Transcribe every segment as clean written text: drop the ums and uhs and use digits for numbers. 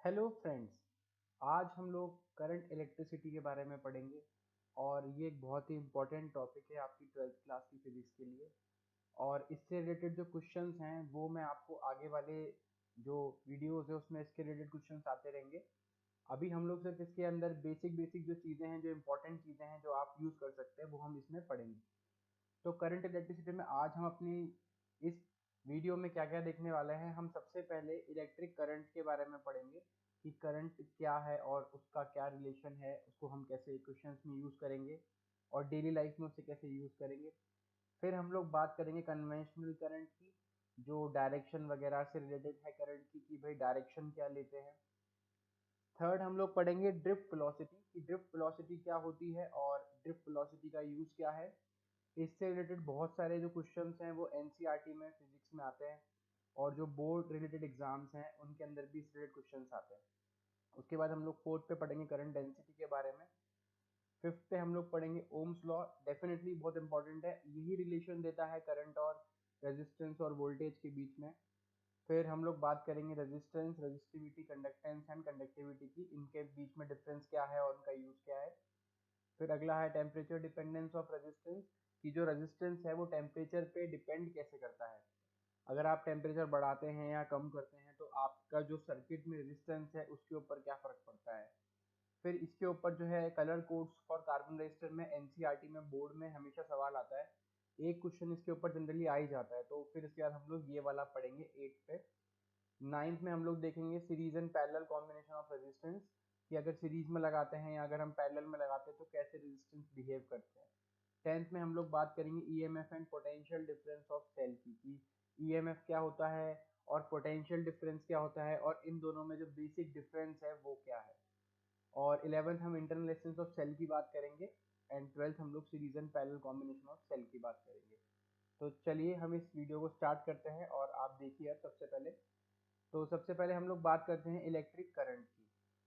Hello friends. आज हम लोग करंट इलेक्ट्रिसिटी के बारे में पढ़ेंगे और ये एक बहुत ही इम्पोर्टेंट टॉपिक है आपकी ट्वेल्थ क्लास की फिजिक्स के लिए। और इससे रिलेटेड जो क्वेश्चंस हैं वो मैं आपको आगे वाले जो वीडियोस है उसमें इसके रिलेटेड क्वेश्चंस आते रहेंगे। अभी हम लोग सिर्फ इसके अंदर बेसिक बेसिक जो चीज़ें हैं, जो इम्पोर्टेंट चीज़ें हैं जो आप यूज़ कर सकते हैं, वो हम इसमें पढ़ेंगे। तो करंट इलेक्ट्रिसिटी में आज हम अपनी इस वीडियो में क्या क्या देखने वाले हैं। हम सबसे पहले इलेक्ट्रिक करंट के बारे में पढ़ेंगे कि करंट क्या है और उसका क्या रिलेशन है, उसको हम कैसे इक्वेशंस में यूज़ करेंगे और डेली लाइफ में उसे कैसे यूज़ करेंगे। फिर हम लोग बात करेंगे कन्वेंशनल करंट की, जो डायरेक्शन वगैरह से रिलेटेड है करंट की, कि भाई डायरेक्शन क्या लेते हैं। थर्ड हम लोग पढ़ेंगे ड्रिफ्ट वेलोसिटी, कि ड्रिफ्ट वेलोसिटी क्या होती है और ड्रिफ्ट वेलोसिटी का यूज़ क्या है। इससे रिलेटेड बहुत सारे जो क्वेश्चंस हैं वो एनसीईआरटी में फिजिक्स में आते हैं और जो बोर्ड रिलेटेड एग्जाम्स हैं उनके अंदर भी इस रिलेटेड क्वेश्चंस आते हैं। उसके बाद हम लोग फोर्थ पे पढ़ेंगे करंट डेंसिटी के बारे में। फिफ्थ पे हम लोग पढ़ेंगे ओम्स लॉ, डेफिनेटली बहुत इंपॉर्टेंट है, यही रिलेशन देता है करंट और रेजिस्टेंस और वोल्टेज के बीच में। फिर हम लोग बात करेंगे resistance, resistivity, conductance and conductivity की, इनके बीच में डिफरेंस क्या है और उनका यूज क्या है। फिर अगला है टेम्परेचर डिपेंडेंस ऑफ रेजिस्टेंस, कि जो रेजिस्टेंस है वो टेम्परेचर पे डिपेंड कैसे करता है। अगर आप टेम्परेचर बढ़ाते हैं या कम करते हैं तो आपका जो सर्किट में रेजिस्टेंस है उसके ऊपर क्या फर्क पड़ता है। फिर इसके ऊपर जो है colour codes for carbon register में एनसीईआरटी में बोर्ड में हमेशा सवाल आता है, एक क्वेश्चन इसके ऊपर जनरली आ ही जाता है। तो फिर इसके बाद हम लोग ये वाला पढ़ेंगे 8 पे। नाइन्थ में हम लोग देखेंगे series and parallel combination of resistance, कि अगर सीरीज में लगाते हैं या अगर हम पैरेलल में लगाते हैं तो कैसे रेजिस्टेंस बिहेव करते हैं। टेंथ में हम लोग बात करेंगे EMF and potential difference of cell की, कि ईएमएफ क्या होता है और पोटेंशियल डिफरेंस क्या होता है और इन दोनों में जो बेसिक डिफरेंस है वो क्या है। और 11th हम इंटरनल रेजिस्टेंस ऑफ सेल की बात करेंगे एंड 12th हम लोग series and parallel combination of cell की बात करेंगे। तो चलिए हम इस वीडियो को स्टार्ट करते हैं और आप देखिए। सबसे पहले हम लोग बात करते हैं इलेक्ट्रिक करंट की।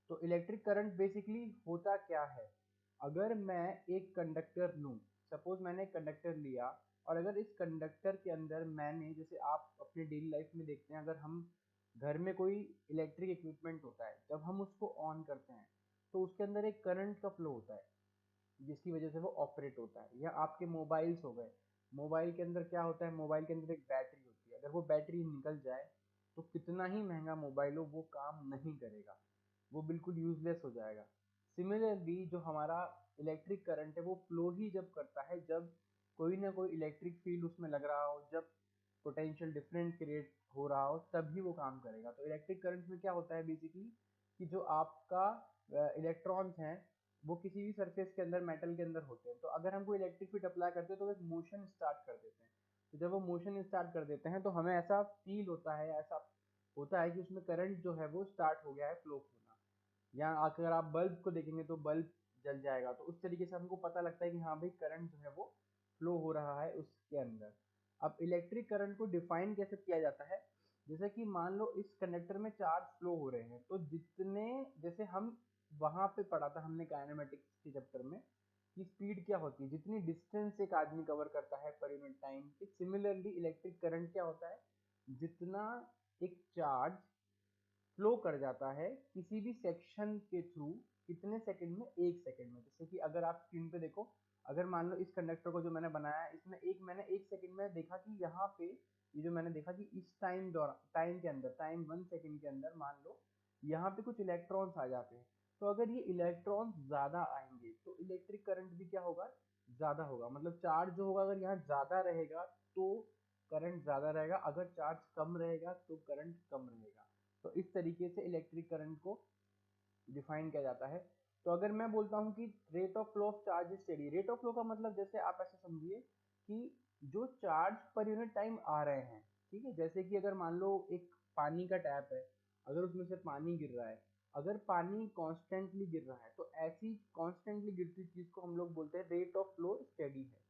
तो इलेक्ट्रिक करंट बेसिकली होता क्या है। अगर मैं एक कंडक्टर लूँ, सपोज मैंने एक कंडक्टर लिया और अगर इस कंडक्टर के अंदर मैंने, जैसे आप अपने डेली लाइफ में देखते हैं, अगर हम घर में कोई इलेक्ट्रिक इक्विपमेंट होता है, जब हम उसको ऑन करते हैं तो उसके अंदर एक करंट का फ्लो होता है जिसकी वजह से वो ऑपरेट होता है। या आपके मोबाइल्स हो गए, मोबाइल के अंदर क्या होता है, मोबाइल के अंदर एक बैटरी होती है, अगर वो बैटरी निकल जाए तो कितना ही महंगा मोबाइल हो वो काम नहीं करेगा, वो बिल्कुल यूजलेस हो जाएगा। सिमिलरली जो हमारा इलेक्ट्रिक करंट है वो फ्लो ही जब करता है जब कोई ना कोई इलेक्ट्रिक फील्ड उसमें लग रहा हो, जब पोटेंशियल डिफरेंस क्रिएट हो रहा हो, तभी वो काम करेगा। तो इलेक्ट्रिक करंट में क्या होता है बेसिकली, कि जो आपका इलेक्ट्रॉन्स हैं वो किसी भी सरफेस के अंदर, मेटल के अंदर होते हैं, तो अगर हम कोई इलेक्ट्रिक फील्ड अप्लाई करते हैं तो वो एक मोशन स्टार्ट कर देते हैं। तो जब वो मोशन स्टार्ट कर देते हैं तो हमें ऐसा फील होता है, ऐसा होता है कि उसमें करंट जो है वो स्टार्ट हो गया है फ्लो होना। या अगर आप बल्ब को देखेंगे तो बल्ब जल जाएगा, तो उस तरीके से हमको पता लगता है कि हाँ भाई करंट जो है वो फ्लो हो रहा है उसके अंदर। अब इलेक्ट्रिक करंट को डिफाइन कैसे किया जाता है, जैसे कि मान लो इस कंडक्टर में चार्ज फ्लो हो रहे हैं, तो जितने, जैसे हम वहां पे पढ़ा था हमने काइनेमेटिक्स के चैप्टर में, कि स्पीड क्या होती है, जितनी डिस्टेंस एक आदमी कवर करता है पर यूनिट टाइम के, सिमिलरली इलेक्ट्रिक करंट क्या होता है, जितना एक चार्ज फ्लो कर जाता है किसी भी सेक्शन के थ्रू, कितने सेकंड में, एक सेकंड में। जैसे कि अगर आप स्क्रीन पे देखो, अगर मान लो इस कंडक्टर को जो मैंने बनाया है इसमें मैंने एक सेकंड में देखा कि यहाँ पे, ये जो मैंने देखा कि इस टाइम के अंदर, टाइम 1 सेकंड के अंदर मान लो यहाँ पे कुछ इलेक्ट्रॉन्स आ जाते हैं। तो अगर ये इलेक्ट्रॉन्स ज्यादा आएंगे तो इलेक्ट्रिक करंट भी क्या होगा, ज्यादा होगा। मतलब चार्ज जो होगा अगर यहाँ ज्यादा रहेगा तो करंट ज्यादा रहेगा, अगर चार्ज कम रहेगा तो करंट कम रहेगा। तो इस तरीके से इलेक्ट्रिक करंट को डिफाइन किया जाता है। तो अगर मैं बोलता हूँ कि rate of flow of charge is steady, rate of flow का मतलब जैसे आप ऐसे समझिए कि जो चार्ज पर यूनिट टाइम आ रहे हैं, ठीक है, जैसे कि अगर मान लो एक पानी का टैप है, अगर उसमें से पानी गिर रहा है, अगर पानी कॉन्स्टेंटली गिर रहा है तो ऐसी कॉन्स्टेंटली गिरती चीज को हम लोग बोलते हैं रेट ऑफ फ्लो स्टेडी है।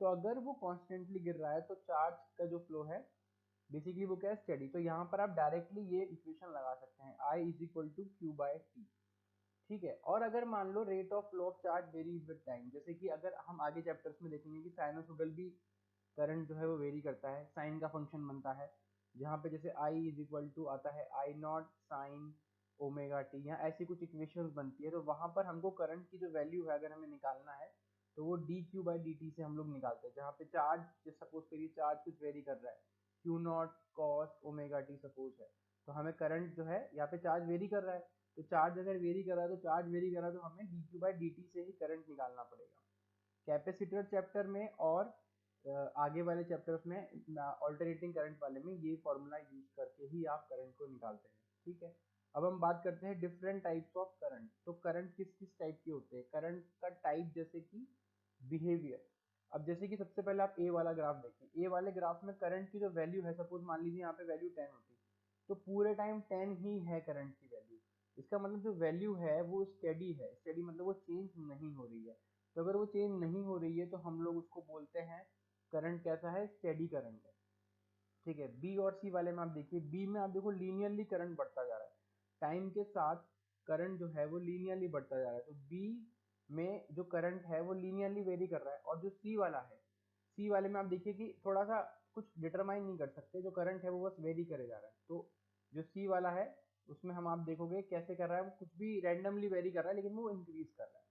तो अगर वो कॉन्स्टेंटली गिर रहा है तो चार्ज का जो फ्लो है बेसिकली वो क्या है, स्टडी। तो यहाँ पर आप डायरेक्टली ये इक्वेशन लगा सकते हैं, I is equal to Q by T, ठीक है। और अगर मान लो rate of flow of charge varies with time, जैसे कि अगर हम आगे चैप्टर्स में देखेंगे कि साइनोसोडल भी करंट जो है वो वेरी करता है, साइन का फंक्शन बनता है, जहाँ पे जैसे I इज इक्वल टू आता है I not sine omega T, या ऐसी कुछ इक्वेशंस बनती है। तो वहां पर हमको करंट की जो वैल्यू है अगर हमें निकालना है तो वो D Q by D T से हम लोग निकालते हैं, जहाँ पे चार्ज सपोज करिए चार्ज कुछ वेरी कर रहा है, Q not cos omega T suppose है, तो हमें करंट जो है यहाँ पे चार्ज वेरी कर रहा है, तो चार्ज अगर वेरी कर रहा है तो चार्ज वेरी कर रहा है तो हमें D Q by D T से ही करंट निकालना पड़ेगा। कैपेसिटर चैप्टर में और आगे वाले चैप्टर्स में ऑल्टरनेटिंग करंट वाले में ये फॉर्मूला यूज करके ही आप करंट को निकालते हैं। ठीक है, अब हम बात करते हैं डिफरेंट टाइप्स ऑफ करंट। तो करंट किस किस टाइप के होते हैं, करंट का टाइप जैसे कि बिहेवियर। अब जैसे कि सबसे पहले आप ए वाला ग्राफ देखिए, ए वाले ग्राफ में करंट की जो वैल्यू है, सपोज मान लीजिए यहाँ पे वैल्यू 10 होती, तो पूरे टाइम 10 ही है करंट की वैल्यू। इसका मतलब जो वैल्यू है वो स्टेडी है, स्टेडी मतलब वो चेंज नहीं हो रही है। तो अगर वो चेंज नहीं हो रही है तो हम लोग उसको बोलते हैं करंट कैसा है, स्टेडी करंट है। ठीक है, बी और सी वाले में आप देखिए, बी में आप देखो लीनियरली करंट बढ़ता जा रहा है, टाइम के साथ करंट जो है वो लीनियरली बढ़ता जा रहा है। तो बी में जो करंट है वो लीनियरली वेरी कर रहा है। और जो सी वाला है, सी वाले में आप देखिए कि थोड़ा सा कुछ डिटरमाइन नहीं कर सकते, जो करंट है वो बस वेरी करे जा रहा है। तो जो सी वाला है उसमें हम आप देखोगे कैसे कर रहा है, वो कुछ भी रैंडमली वेरी कर रहा है लेकिन वो इंक्रीज कर रहा है।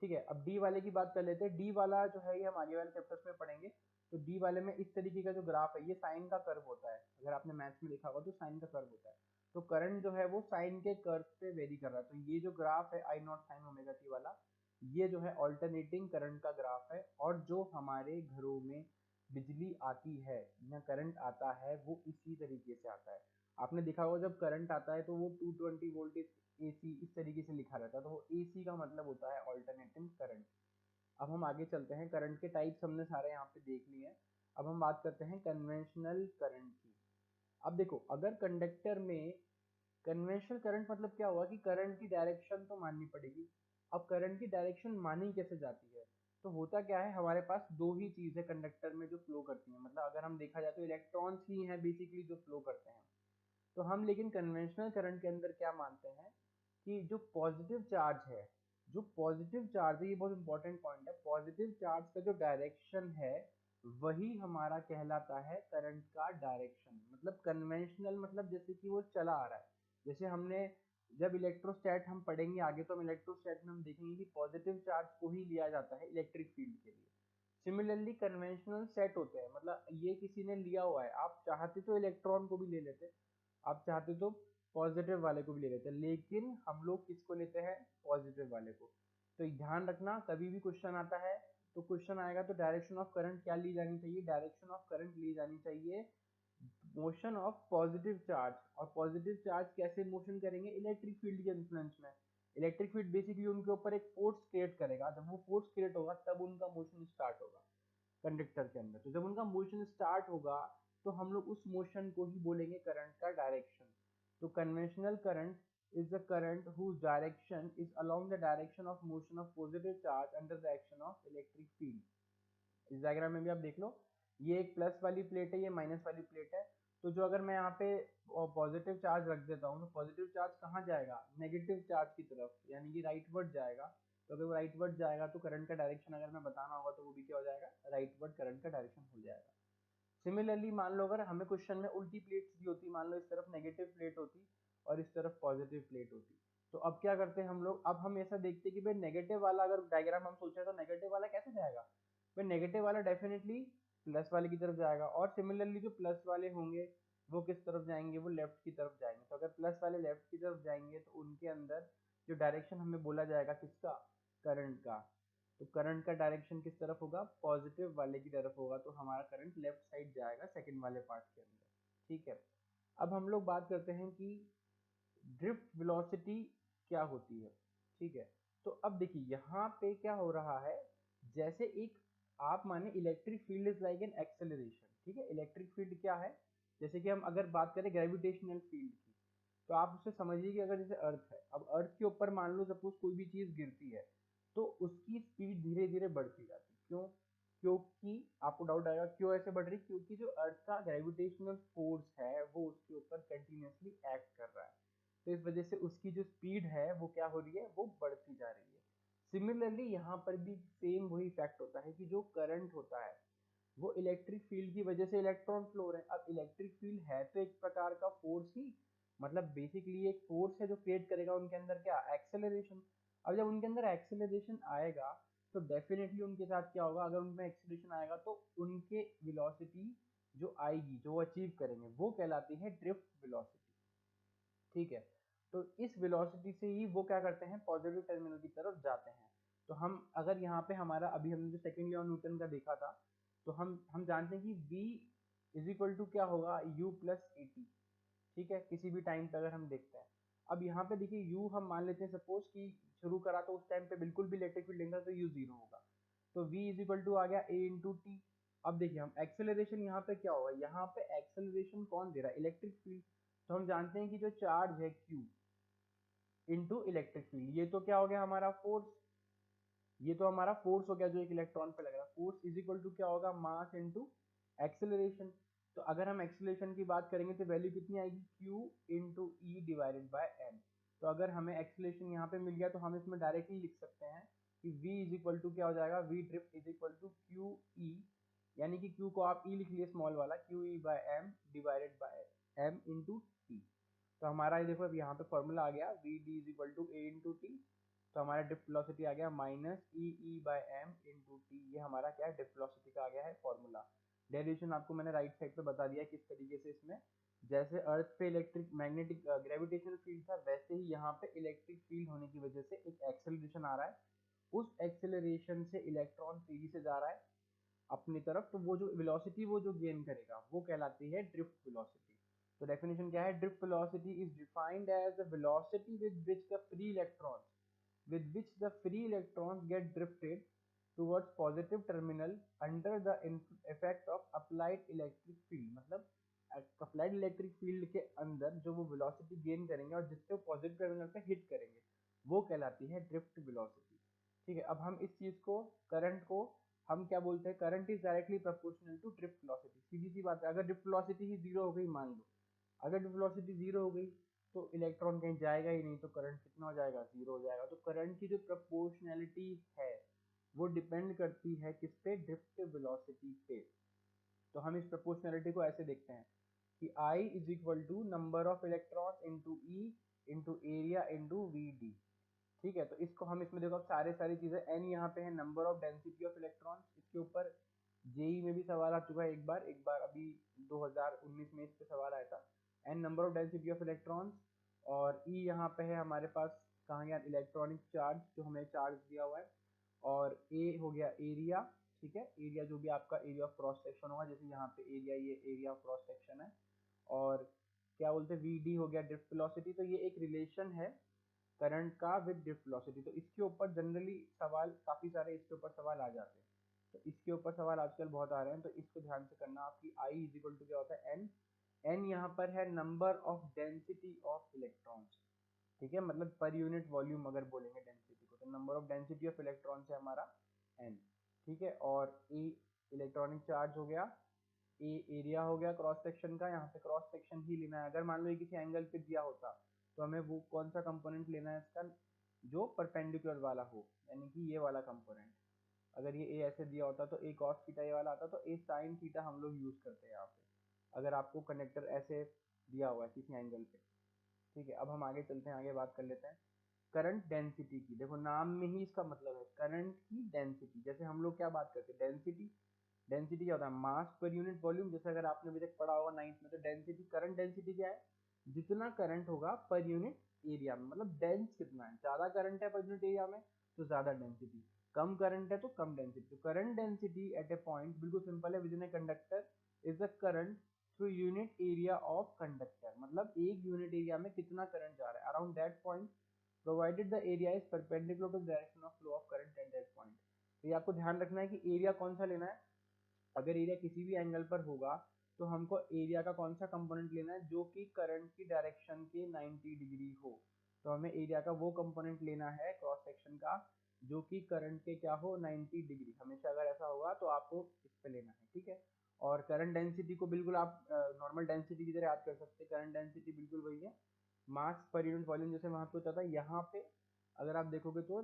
ठीक है, अब डी वाले की बात कर लेते हैं। डी वाला जो है ये हम आगे वाले चैप्टर्स में पढ़ेंगे। तो डी वाले में इस तरीके का जो ग्राफ है ये साइन का कर्व होता है, अगर आपने मैथ्स में देखा होगा तो साइन का कर्व होता है। तो करंट जो है वो साइन के कर्व पे वेरी कर रहा है। तो ये जो ग्राफ है आई नॉट साइन ओमेगा टी वाला, ये जो है ऑल्टरनेटिंग करंट का ग्राफ है। और जो हमारे घरों में बिजली आती है या करंट आता है वो इसी तरीके से आता है। आपने देखा होगा जब करंट आता है तो वो 220 वोल्टेज एसी इस तरीके से लिखा रहता है, तो वो एसी का मतलब होता है ऑल्टरनेटिंग करंट। अब हम आगे चलते हैं, करंट के टाइप्स हमने सारे यहाँ पे देख लिए हैं। अब हम बात करते हैं कन्वेंशनल करंट की। अब देखो, अगर कंडक्टर में कन्वेंशनल करंट मतलब क्या हुआ कि करंट की डायरेक्शन तो माननी पड़ेगी। अब करंट की डायरेक्शन मानी कैसे जाती है, तो होता क्या है, हमारे पास दो ही चीज है कंडक्टर में जो फ्लो करती है, मतलब अगर हम देखा जाए तो इलेक्ट्रॉन्स ही हैं बेसिकली जो फ्लो करते हैं। तो हम लेकिन कन्वेंशनल करंट के अंदर क्या मानते हैं कि जो पॉजिटिव चार्ज है, जो पॉजिटिव चार्ज है, ये बहुत इंपॉर्टेंट पॉइंट है, पॉजिटिव चार्ज का जो डायरेक्शन है वही हमारा कहलाता है करंट का डायरेक्शन। मतलब कन्वेंशनल मतलब जैसे कि वो चला आ रहा है। जैसे हमने जब इलेक्ट्रोस्टैट हम पढ़ेंगे आगे तो हम इलेक्ट्रोस्टैट में हम देखेंगे कि पॉजिटिव चार्ज को ही लिया जाता है इलेक्ट्रिक फील्ड के लिए। सिमिलरली कन्वेंशनल सेट होते हैं, मतलब ये किसी ने लिया हुआ है, आप चाहते तो इलेक्ट्रॉन को भी ले लेते, आप चाहते तो पॉजिटिव वाले को भी ले लेते हैं, लेकिन हम लोग किसको लेते हैं, पॉजिटिव वाले को। तो ध्यान रखना, कभी भी क्वेश्चन आता है तो क्वेश्चन आएगा तो डायरेक्शन ऑफ करंट क्या ली जानी चाहिए, डायरेक्शन ऑफ करंट ली जानी चाहिए मोशन ऑफ पॉजिटिव चार्ज। और पॉजिटिव चार्ज कैसे मोशन करेंगे, इलेक्ट्रिक फील्ड के इन्फ्लुएंस में। इलेक्ट्रिक फील्ड बेसिकली उनके ऊपर एक फोर्स क्रिएट करेगा, जब वो फोर्स क्रिएट होगा तब उनका मोशन स्टार्ट होगा कंडक्टर के अंदर। तो जब उनका मोशन स्टार्ट होगा तो हम लोग उस मोशन को ही बोलेंगे करंट का डायरेक्शन। तो conventional current is the current whose direction is along the direction of motion of positive charge under the action of electric field। इस डायग्राम में भी आप देख लो, ये एक प्लस वाली प्लेट है, ये माइनस वाली प्लेट है। तो जो अगर मैं यहाँ पे पॉजिटिव चार्ज रख देता हूँ तो पॉजिटिव चार्ज कहाँ जाएगा, नेगेटिव चार्ज की तरफ, यानी कि राइटवर्ड जाएगा। तो अगर वो राइटवर्ड जाएगा तो करंट का डायरेक्शन अगर मैं बताना होगा तो वो भी क्या हो जाएगा, राइटवर्ड करंट का डायरेक्शन हो जाएगा। सिमिलरली मान लो अगर हमें क्वेश्चन में उल्टी प्लेट्स दी होती, मान लो इस तरफ नेगेटिव प्लेट होती और इस तरफ पॉजिटिव प्लेट होती, तो अब क्या करते हैं हम लोग, अब हम ऐसा देखते कि भाई नेगेटिव वाला अगर डायग्राम हम सोचे तो नेगेटिव वाला कैसे जाएगा, भाई नेगेटिव वाला डेफिनेटली प्लस वाले की तरफ जाएगा। और सिमिलरली जो प्लस वाले होंगे वो किस तरफ जाएंगे, वो लेफ्ट की तरफ जाएंगे। तो अगर प्लस वाले लेफ्ट की तरफ जाएंगे तो उनके अंदर जो डायरेक्शन हमें बोला जाएगा किसका, करंट का, तो करंट का डायरेक्शन किस तरफ होगा, पॉजिटिव वाले की तरफ होगा। तो हमारा करंट लेफ्ट साइड जाएगा सेकंड वाले पार्ट के अंदर। ठीक है, अब हम लोग बात करते हैं कि ड्रिफ्ट वेलोसिटी क्या होती है। ठीक है, तो अब देखिए यहाँ पे क्या हो रहा है, जैसे एक आप माने electric field is like an acceleration. ठीक है, इलेक्ट्रिक फील्ड क्या है, जैसे कि हम अगर बात करें ग्रेविटेशनल फील्ड की, तो आप उससे समझिए कि अगर जैसे अर्थ है, अब अर्थ के ऊपर मान लो सपोज कोई भी चीज गिरती है तो उसकी स्पीड धीरे धीरे बढ़ती जाती है। क्यों, क्योंकि आपको डाउट आएगा क्यों ऐसे बढ़ रही, क्योंकि जो अर्थ का ग्रेविटेशनल फोर्स है वो उसके ऊपर कंटिन्यूसली एक्ट कर रहा है। तो इस वजह से उसकी जो स्पीड है वो क्या हो रही है, वो बढ़ती जा रही है। सिमिलरली यहाँ पर भी सेम वही इफेक्ट होता है कि जो करंट होता है वो इलेक्ट्रिक फील्ड की वजह से इलेक्ट्रॉन फ्लो हो रहे हैं। अब इलेक्ट्रिक फील्ड है तो एक प्रकार का फोर्स ही, मतलब बेसिकली एक फोर्स है जो क्रिएट करेगा उनके अंदर क्या, एक्सेलरेशन। अब जब उनके अंदर एक्सेलरेशन आएगा तो डेफिनेटली उनके साथ क्या होगा, अगर उनमें एक्सेलरेशन आएगा तो उनके वेलोसिटी जो आएगी, जो अचीव करेंगे, वो कहलाती है ड्रिफ्ट वेलोसिटी। ठीक है, तो इस वेलोसिटी से ही वो क्या करते हैं, पॉजिटिव टर्मिनल की तरफ जाते हैं। तो हम अगर यहाँ पे हमारा अभी हमने जो सेकेंड लॉ न्यूटन का देखा था, तो हम जानते हैं कि v इज इक्वल टू क्या होगा, u प्लस ए टी। ठीक है, किसी भी टाइम पे अगर हम देखते हैं। अब यहाँ पे देखिए u हम मान लेते हैं सपोज कि शुरू करा तो उस टाइम पे बिल्कुल भी इलेक्ट्रिक फील्ड नहीं था, तो u जीरो होगा। तो v इज इक्वल टू आ गया a इंटू टी। अब देखिए हम एक्सेलरेशन यहाँ पे क्या होगा, यहाँ पे एक्सेलरेशन कौन दे रहा है, इलेक्ट्रिक फील्ड। तो हम जानते हैं कि जो चार्ज है q इंटू इलेक्ट्रिक फील्ड, ये तो क्या हो गया हमारा फोर्स, ये तो हमारा फोर्स हो गया जो एक इलेक्ट्रॉन पे लग रहा है। फोर्स इज इक्वल टू क्या होगा, मास इनटू एक्सेलरेशन। तो अगर हम एक्सेलरेशन की बात करेंगे तो वैल्यू कितनी आएगी, q into E divided by m। तो अगर हमें एक्सेलरेशन यहाँ पे मिल गया तो हम इसमें डायरेक्टली लिख सकते हैं कि v इज इक्वल टू क्या हो जाएगा, v drift is equal to Q E, यानी कि q को आप e लिख लिए स्मॉल वाला, Q E by M divided by m into T. तो हमारा ये देखो अब यहाँ पे फॉर्मूला आ गया, V D is equal to A into T. तो हमारा ड्रिफ्ट वेलोसिटी आ गया minus E by M into T. ये हमारा क्या है, ड्रिफ्ट वेलोसिटी का आ गया है फॉर्मूला। डेरिवेशन आपको मैंने राइट साइड पे बता दिया किस तरीके से इसमें, जैसे अर्थ पे इलेक्ट्रिक मैग्नेटिक ग्रेविटेशनल फील्ड था, वैसे ही यहाँ पे इलेक्ट्रिक फील्ड होने की वजह से एक एक्सेलरेशन आ रहा है। उस एक्सेलरेशन से इलेक्ट्रॉन तेजी से जा रहा है अपनी तरफ, तो वो जो वेलोसिटी वो जो गेन करेगा वो कहलाती है ड्रिफ्ट वेलोसिटी। तो डेफिनेशन क्या है, drift velocity is defined as the velocity with which the free electrons get drifted towards positive terminal under the effect of applied electric field। मतलब अप्लाइड इलेक्ट्रिक फील्ड के अंदर जो वो वेलोसिटी गेन करेंगे और जिससे वो पॉजिटिव टर्मिनल पे हिट करेंगे, वो कहलाती है ड्रिफ्ट वेलोसिटी। ठीक है, अब हम इस चीज को, करंट को हम क्या बोलते हैं, current is directly proportional to drift velocity. सीधी सी बात है, अगर ड्रिफ्ट वेलोसिटी ही जीरो हो गई, मान लो अगर ड्रिफ्ट वेलोसिटी जीरो हो गई तो इलेक्ट्रॉन कहीं जाएगा ही नहीं, तो करंट कितना हो जाएगा, जीरो हो जाएगा। तो करंट की जो प्रोपोर्शनैलिटी है वो डिपेंड करती है किस पे, ड्रिफ्ट वेलोसिटी पे। तो हम इस प्रोपोर्शनैलिटी को ऐसे देखते हैं कि I is equal to number of electron into E into area into V D. ठीक है, तो इसको हम इसमें देखो, अब सारी चीजें, n यहाँ पे है number of density of electrons, इसके ऊपर जेई में भी सवाल आ चुका है एक बार अभी 2019 में इस पे सवाल आया था। n number of density of electrons, और e यहाँ पे है हमारे पास, कहाँ गया, इलेक्ट्रॉनिक चार्ज, जो हमें चार्ज दिया हुआ है, और a हो गया एरिया। ठीक है, एरिया जो भी आपका एरिया ऑफ क्रॉस सेक्शन होगा, जैसे यहाँ पे एरिया, ये एरिया ऑफ क्रॉस सेक्शन है। और क्या बोलते हैं, वी डी हो गया ड्रिफ्ट वेलोसिटी। तो ये एक रिलेशन है करंट का विद ड्रिफ्ट वेलोसिटी। तो इसके ऊपर जनरली सवाल काफी सारे इसके ऊपर सवाल आ जाते हैं, तो इसके ऊपर सवाल आजकल बहुत आ रहे हैं, तो इसको ध्यान से करना आपकी। आई इज इक्वल टू क्या होता है, एन। एन यहाँ पर है number of density of electrons. ठीक है, मतलब पर यूनिट वॉल्यूम अगर बोलेंगे डेंसिटी को, तो number of density of electrons है हमारा एन। ठीक है, और ए इलेक्ट्रॉनिक चार्ज हो गया, ए एरिया हो गया क्रॉस सेक्शन का, यहाँ पे क्रॉस सेक्शन ही लेना है। अगर मान लो ये किसी एंगल पे दिया होता तो हमें वो कौन सा कंपोनेंट लेना है इसका, जो परपेंडिकुलर वाला हो, यानी कि ये वाला कंपोनेंट। अगर ये ए ऐसे दिया होता तो ए कॉस थीटा ये वाला आता, तो ए साइन थीटा हम लोग यूज करते हैं यहाँ पे, अगर आपको कनेक्टर ऐसे दिया हुआ है किसी एंगल पे। ठीक है, अब हम आगे चलते हैं, आगे बात कर लेते हैं करंट डेंसिटी की। देखो नाम में ही इसका मतलब है करंट की डेंसिटी। जैसे हम लोग क्या बात करते हैं, डेंसिटी, डेंसिटी क्या होता है, मास पर यूनिट वॉल्यूम। जैसे अगर आपने अभी तक पढ़ा होगा 9th में, तो डेंसिटी, करंट डेंसिटी क्या है, जितना करंट होगा पर यूनिट एरिया में, मतलब डेंस कितना है, ज्यादा करंट है पर यूनिट एरिया में तो ज्यादा डेंसिटी, कम करंट है तो कम डेंसिटी। तो current density at A point, बिल्कुल सिंपल है, with in A conductor is the current through unit area of conductor. मतलब एक यूनिट एरिया में कितना करंट जा रहा है around that point, provided the area is perpendicular to direction of flow of current at that point. तो ये आपको ध्यान रखना है कि एरिया कौन सा लेना है। अगर एरिया किसी भी एंगल पर होगा तो हमको एरिया का कौन सा कंपोनेंट लेना है, जो कि करंट की डायरेक्शन के 90 डिग्री हो। तो हमें एरिया का वो कंपोनेंट लेना है क्रॉस सेक्शन का जो कि करंट के क्या हो, 90 डिग्री। हमेशा अगर ऐसा होगा तो आपको इस पे लेना है। ठीक है, और करंट डेंसिटी को बिल्कुल आप नॉर्मल डेंसिटी की तरह याद कर सकते हैं। करंट डेंसिटी बिल्कुल वही है, मास पर यूनिट वॉल्यूम, जैसे वहां पे होता था। यहाँ पे अगर आप देखोगे तो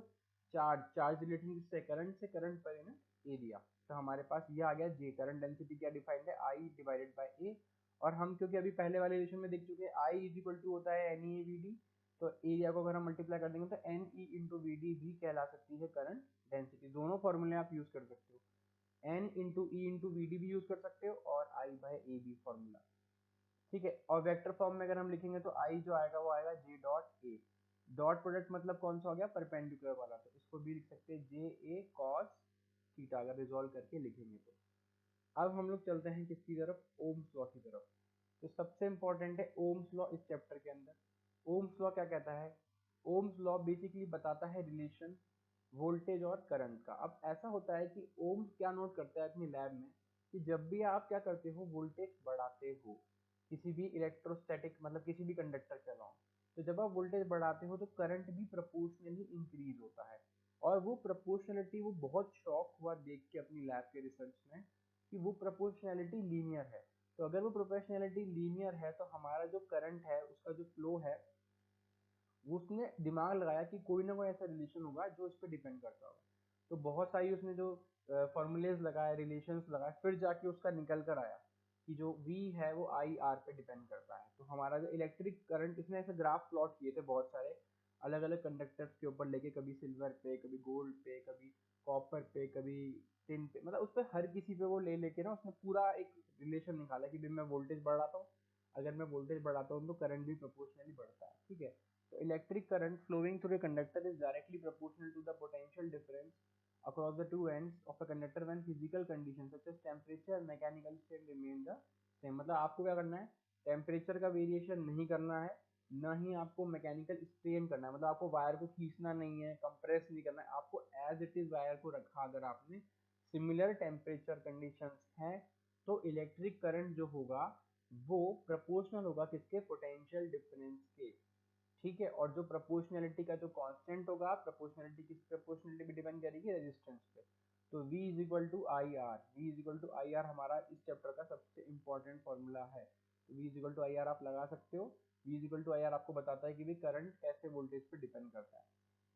चार्ज रिलेटिंग किससे, करंट से, करंट पर यूनिट एरिया। तो हमारे पास ये आ गया जे। करंट डेंसिटी क्या डिफाइंड है, आई डिवाइडेड बाय ए। और हम क्योंकि अभी पहले वाले रिलेशन में देख चुके हैं I इज इक्वल टू होता है NE/VD, तो एरिया को अगर हम मल्टीप्लाई कर देंगे तो NE/VD भी कहला सकती है करंट डेंसिटी। दोनों फॉर्मूले आप यूज कर सकते हो, N/E/VD भी यूज कर सकते हो और I/A भी फॉर्मूला, ठीक है। और वेक्टर फॉर्म में अगर हम लिखेंगे तो I जो आएगा वो आएगा J dot A। Dot product मतलब कौन सा हो गया, परपेंडिकुलर वाला, तो इसको भी लिख सकते हैं JA cos थीटा, अगर रिजॉल्व करके लिखेंगे तो। अब हम लोग चलते हैं किसकी तरफ, ओम्स लॉ की तरफ। तो सबसे इंपॉर्टेंट है ओम्स लॉ इस चैप्टर के अंदर। ओम्स लॉ क्या कहता है, ओम्स लॉ बेसिकली बताता है रिलेशन वोल्टेज और करंट का। अब ऐसा होता है कि ओम्स क्या नोट करता है अपनी लैब में, कि जब भी आप क्या करते हो, वोल्टेज बढ़ाते हो किसी भी इलेक्ट्रोस्टैटिक मतलब किसी भी कंडक्टर के अलावा, तो जब आप वोल्टेज बढ़ाते हो तो करंट भी प्रोपोर्शनली इंक्रीज होता है। और वो प्रोपोर्शनलिटी, वो बहुत शॉक हुआ देख के अपनी लैब के रिसर्च में कि वो प्रोपोर्शनैलिटी लीनियर है। तो अगर वो प्रोपोर्शनैलिटी लीनियर है तो हमारा जो करंट है उसका जो फ्लो है, उसने दिमाग लगाया कि कोई ना कोई ऐसा रिलेशन होगा जो इस पर डिपेंड करता होगा। तो बहुत सारी उसने जो फॉर्मूलेज लगाए, रिलेशंस लगाए, फिर जाके उसका निकल कर आया कि जो V है वो IR पे डिपेंड करता है। तो हमारा जो इलेक्ट्रिक करंट, इसने ऐसे ग्राफ प्लॉट किए थे बहुत सारे अलग अलग कंडक्टर्स के ऊपर लेके, कभी सिल्वर पे, कभी गोल्ड पे, कभी कॉपर पे, कभी टिन पे, मतलब उस पर हर किसी पे वो ले लेके ना उसने पूरा एक रिलेशन निकाला कि भाई मैं वोल्टेज बढ़ाता हूँ, अगर मैं वोल्टेज बढ़ाता हूँ तो करंट भी प्रोपोर्शनली बढ़ता है, ठीक है। तो electric current flowing through a conductor is directly proportional to the potential difference across the two ends of a conductor when physical conditions such as temperature and mechanical state remain the same। मतलब आपको क्या करना है, temperature का variation नहीं करना है, ना ही आपको मैकेनिकल स्ट्रेन करना है, मतलब आपको वायर को खींचना नहीं है, कंप्रेस नहीं करना है, आपको एज इट इज वायर को रखा अगर आपने, सिमिलर टेम्परेचर कंडीशंस हैं, तो इलेक्ट्रिक करंट जो होगा वो प्रोपोर्शनल होगा किसके, पोटेंशियल डिफरेंस के, ठीक है। और जो प्रोपोर्शनैलिटी का जो कांस्टेंट होगा, प्रोपोर्शनैलिटी किस प्रोपोर्शनैलिटी पे डिपेंड करेगी, रेजिस्टेंस पे। तो V is equal to I R, V is equal to I R हमारा इस चैप्टर का सबसे इंपॉर्टेंट फॉर्मूला है। तो V is equal to I R आप लगा सकते हो। V is equal to I R आपको बताता है कि भाई करंट कैसे वोल्टेज पे डिपेंड करता है।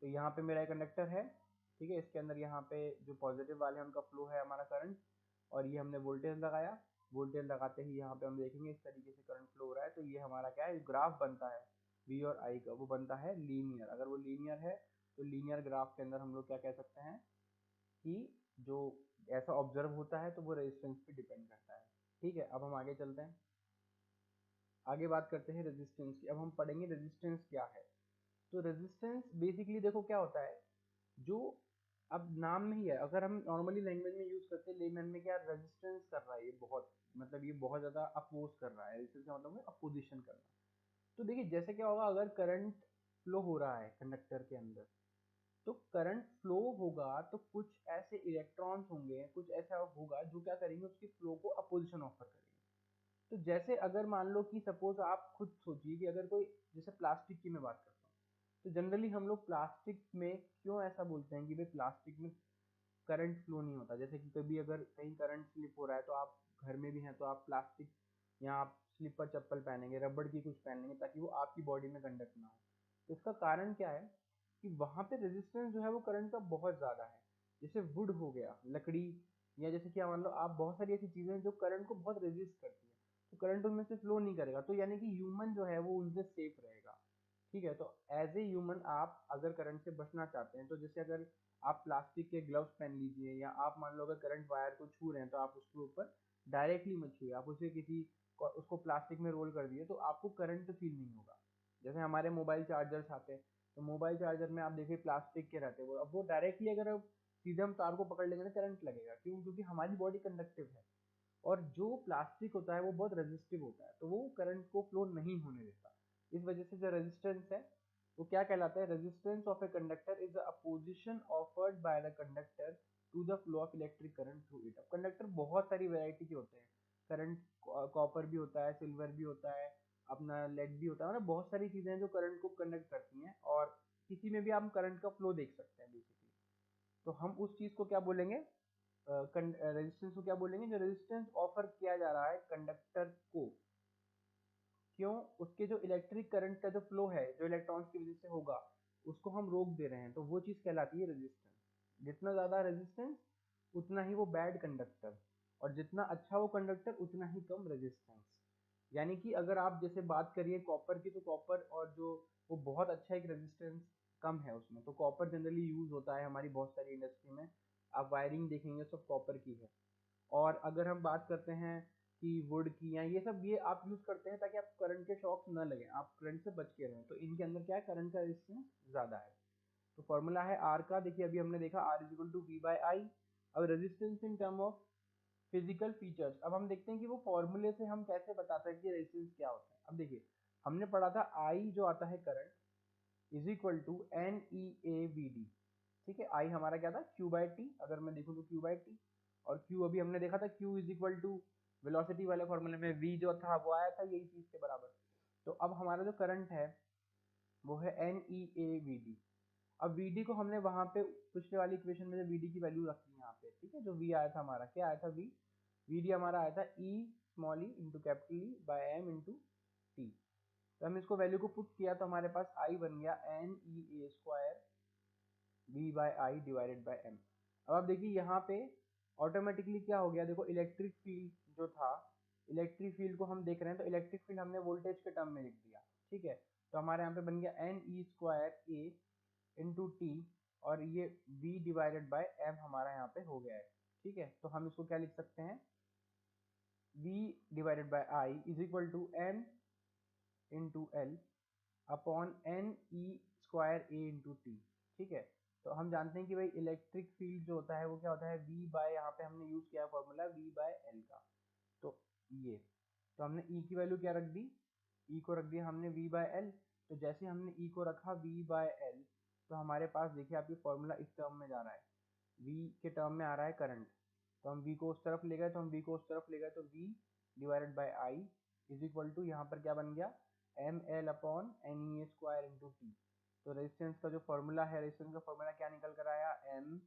तो यहाँ पे मेरा कंडक्टर है, ठीक है, इसके अंदर यहाँ पे जो पॉजिटिव वाले हैं उनका फ्लो है हमारा करंट, और ये हमने वोल्टेज लगाया, वोल्टेज लगाते ही यहाँ पे हम देखेंगे इस तरीके से करंट फ्लो हो रहा है। तो ये हमारा क्या है, ग्राफ बनता है V और I का, वो बनता है लीनियर। अगर वो लीनियर है तो लीनियर ग्राफ के अंदर हम लोग क्या कह सकते हैं कि जो ऐसा ऑब्जर्व होता है तो वो रेजिस्टेंस पे डिपेंड करता है, ठीक है। अब हम आगे चलते हैं, आगे बात करते हैं रेजिस्टेंस की। अब हम पढ़ेंगे रेजिस्टेंस क्या है। तो रेजिस्टेंस बेसिकली देखो क्या होता है, जो अब नाम में ही है, अगर हम नॉर्मली लैंग्वेज में यूज करते हैं, लेमन में क्या रेजिस्टेंस कर रहा है, ये बहुत मतलब ये बहुत ज्यादा अपोज कर रहा है, रेजिस्टेंस का मतलब है अपोजिशन करना। तो देखिए जैसे क्या होगा, अगर करंट फ्लो हो रहा है कंडक्टर के अंदर, तो करंट फ्लो होगा तो कुछ ऐसे इलेक्ट्रॉन्स होंगे, कुछ ऐसा होगा जो क्या करेंगे, उसके फ्लो को अपोजिशन ऑफर करेंगे। तो जैसे अगर मान लो कि सपोज आप खुद सोचिए कि अगर कोई, जैसे प्लास्टिक की मैं बात करता हूँ, तो जनरली हम लोग प्लास्टिक में क्यों ऐसा बोलते हैं कि भाई प्लास्टिक में करंट फ्लो नहीं होता। जैसे कि कभी अगर कहीं करंट स्लिप हो रहा है तो आप घर में भी हैं तो आप प्लास्टिक या आप स्लीपर चप्पल पहनेंगे, रबड़ की कुछ पहनेंगे ताकि वो आपकी बॉडी में कंडक्ट ना हो। तो इसका कारण क्या है कि वहां पे रेजिस्टेंस जो है वो करंट का बहुत ज्यादा है। जैसे वुड हो गया, लकड़ी, या जैसे कि मान लो आप, बहुत सारी ऐसी चीजें हैं जो करंट को बहुत रेजिस्ट करती है, तो करंट उनमें से फ्लो नहीं करेगा, तो यानी कि ह्यूमन जो है वो उनसे सेफ रहेगा, ठीक है। तो एज ए ह्यूमन आप अगर करंट से बचना चाहते हैं, तो जैसे अगर आप प्लास्टिक के ग्लव्स पहन लीजिए, या आप मान लो अगर करंट वायर को छू रहे हैं तो आप उसके ऊपर डायरेक्टली मत छुए, आप उसे किसी उसको प्लास्टिक में रोल कर दिए तो आपको करंट फील नहीं होगा। जैसे हमारे मोबाइल चार्जर्स आते हैं, तो मोबाइल चार्जर में आप देखिए प्लास्टिक के रहते हैं वो, अब वो डायरेक्टली अगर आप सीधे हम तार को पकड़ लेंगे तो करंट लगेगा, क्यों, क्योंकि हमारी बॉडी कंडक्टिव है, और जो प्लास्टिक होता है वो बहुत रेजिस्टिव होता है, तो वो करंट को फ्लो नहीं होने देता। इस वजह से जो रेजिस्टेंस है वो क्या कहलाता है, resistance of a conductor is the opposition offered by the conductor to the flow of electric current through it. अब कंडक्टर बहुत सारी वैरायटी के होते हैं, करंट कॉपर भी होता है, सिल्वर भी होता है, अपना लेड भी होता है, मतलब बहुत सारी चीजें हैं जो करंट को कंडक्ट करती हैं, और किसी में भी आप करंट का फ्लो देख सकते हैं बेसिकली। तो हम उस चीज को क्या बोलेंगे, रेजिस्टेंस को क्या बोलेंगे, जो रेजिस्टेंस ऑफर किया जा रहा है कंडक्टर को, क्यों, उसके जो इलेक्ट्रिक करंट का जो फ्लो है जो इलेक्ट्रॉन्स की वजह से होगा उसको हम रोक दे रहे हैं, तो वो चीज कहलाती है रेजिस्टेंस। जितना ज्यादा रेजिस्टेंस उतना ही वो बैड कंडक्टर, और जितना अच्छा वो कंडक्टर उतना ही कम रेजिस्टेंस। यानी कि अगर आप जैसे बात करिए कॉपर की, तो कॉपर और जो वो बहुत अच्छा एक रेजिस्टेंस कम है उसमें, तो कॉपर जनरली यूज होता है हमारी बहुत सारी इंडस्ट्री में। आप वायरिंग देखेंगे सब कॉपर की है। और अगर हम बात करते हैं कि वुड की या ये सब, ये आप यूज करते हैं ताकि आपको करंट के शॉक्स न लगे, आप करंट से बच के रहें, तो इनके अंदर क्या है, करंट का रेजिस्टेंस ज्यादा है। तो फॉर्मूला है आर का, देखिए अभी हमने देखा R is equal to V by I. अब resistance in term of physical features, अब हम देखते हैं कि वो फॉर्मूले से हम कैसे बताते हैं कि रेजिस्टेंस क्या होता है। अब देखिए हमने पढ़ा था आई जो आता है current is equal to N E A V D. ठीक है, आई हमारा क्या था, क्यू बाई टी, अगर मैं देखूँ तो क्यू बाई टी। और क्यू अभी हमने देखा था, Q is equal to velocity वाले फॉर्मूले में वी जो था वो आया था यही चीज के बराबर। तो अब हमारा जो करंट है वो है N E A V D. अब Vd को हमने वहां पे पिछले वाली इक्वेशन में जो Vd की वैल्यू रखी है यहाँ पे, ठीक है, जो V आया था हमारा, क्या आया था Vd हमारा आया था E small E into capital E by M into T. तो हम इसको वैल्यू को पुट किया तो हमारे पास I बन गया N E A square V by I divided by M. अब आप देखिए यहाँ पे ऑटोमेटिकली क्या हो गया, देखो इलेक्ट्रिक फील्ड जो था, इलेक्ट्रिक फील्ड को हम देख रहे हैं तो इलेक्ट्रिक फील्ड हमने वोल्टेज के टर्म में लिख दिया। ठीक है, तो हमारे यहाँ पे बन गया N E square A into T, और ये v डिवाइडेड बाय m हमारा यहाँ पे हो गया है। ठीक है, तो हम इसको क्या लिख सकते हैं, v divided by I is equal to m into L upon N E square A into T. ठीक है, तो हम जानते हैं कि भाई इलेक्ट्रिक फील्ड जो होता है वो क्या होता है, v बाय, यहाँ पे हमने यूज किया फॉर्मूला v बाय एल का। तो ये, तो हमने e की वैल्यू क्या रख दी, e को रख दिया हमने v बाय एल। तो जैसे हमने e को रखा v बाय एल, तो हमारे पास देखिए आपकी फॉर्मूला इस टर्म में जा रहा है, v के टर्म में आ रहा है करंट, तो हम v को उस तरफ ले गए, तो हम v को उस तरफ ले गए, तो v divided by I is equal to यहाँ पर क्या बन गया, M L upon N E square into T. तो रेजिस्टेंस का जो फॉर्मूला है, रेजिस्टेंस का फॉर्मूला क्या निकल कर आया, M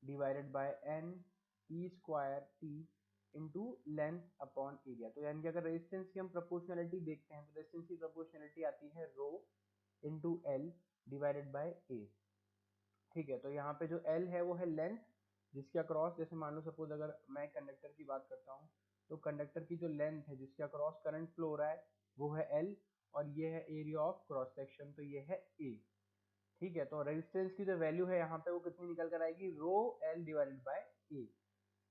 divided by N E square T into length upon area. तो यानी कि अगर रेजिस्टेंस की हम प्रोपोर्शनलिटी देखते हैं तो रेजिस्टेंस की प्रोपोर्शनलिटी आती है rho into L divided by ए। ठीक है, तो यहाँ पे जो एल है वो है लेंथ जिसके अक्रॉस, जैसे मान लो सपोज अगर मैं कंडक्टर की बात करता हूँ, तो कंडक्टर की जो लेंथ है जिसके अक्रॉस करंट फ्लो हो रहा है वो है एल, और ये है एरिया ऑफ क्रॉस सेक्शन, तो ये है ए। ठीक है, तो रेजिस्टेंस की जो वैल्यू है यहाँ पे वो कितनी निकल कर आएगी, रो एल डिवाइडेड बाय ए।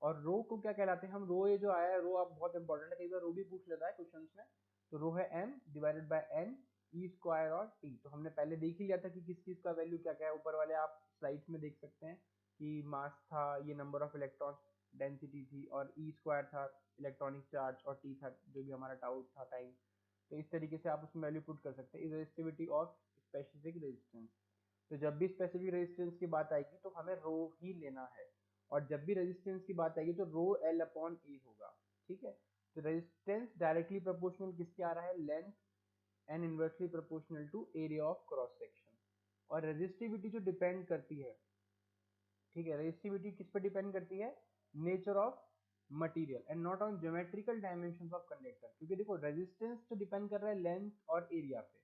और रो को क्या कहलाते हैं हम, रो ये जो आया है, रो आप बहुत इंपॉर्टेंट है, कई बार रो भी पूछ लेता है क्वेश्चंस में। तो रो है M divided by N E square और टी। तो हमने पहले देख ही लिया था कि किस चीज का वैल्यू क्या क्या है, ऊपर वाले आप स्लाइड्स में देख सकते हैं कि मास था, ये नंबर ऑफ इलेक्ट्रॉन डेंसिटी थी, और ई स्क्वायर था इलेक्ट्रॉनिक चार्ज, और टी था जो भी हमारा टाउ था टाइम। तो इस तरीके से आप उसमें वैल्यू पुट कर सकते हैं, is resistivity of specific resistance. तो जब भी स्पेसिफिक रेजिस्टेंस की बात आएगी तो हमें रो ही लेना है, और जब भी रेजिस्टेंस की बात आएगी तो रो एल अपॉन ए होगा। ठीक है, तो रेजिस्टेंस डायरेक्टली प्रोपोर्शनल किसके आ रहा है, length, and inversely proportional to area of cross section. और रेजिस्टिविटी जो डिपेंड करती है, ठीक है, रेजिस्टिविटी किस पर डिपेंड करती है, nature of material and not on geometrical dimensions of conductor. क्योंकि देखो रेजिस्टेंस तो डिपेंड कर रहा है लेंथ और एरिया पे।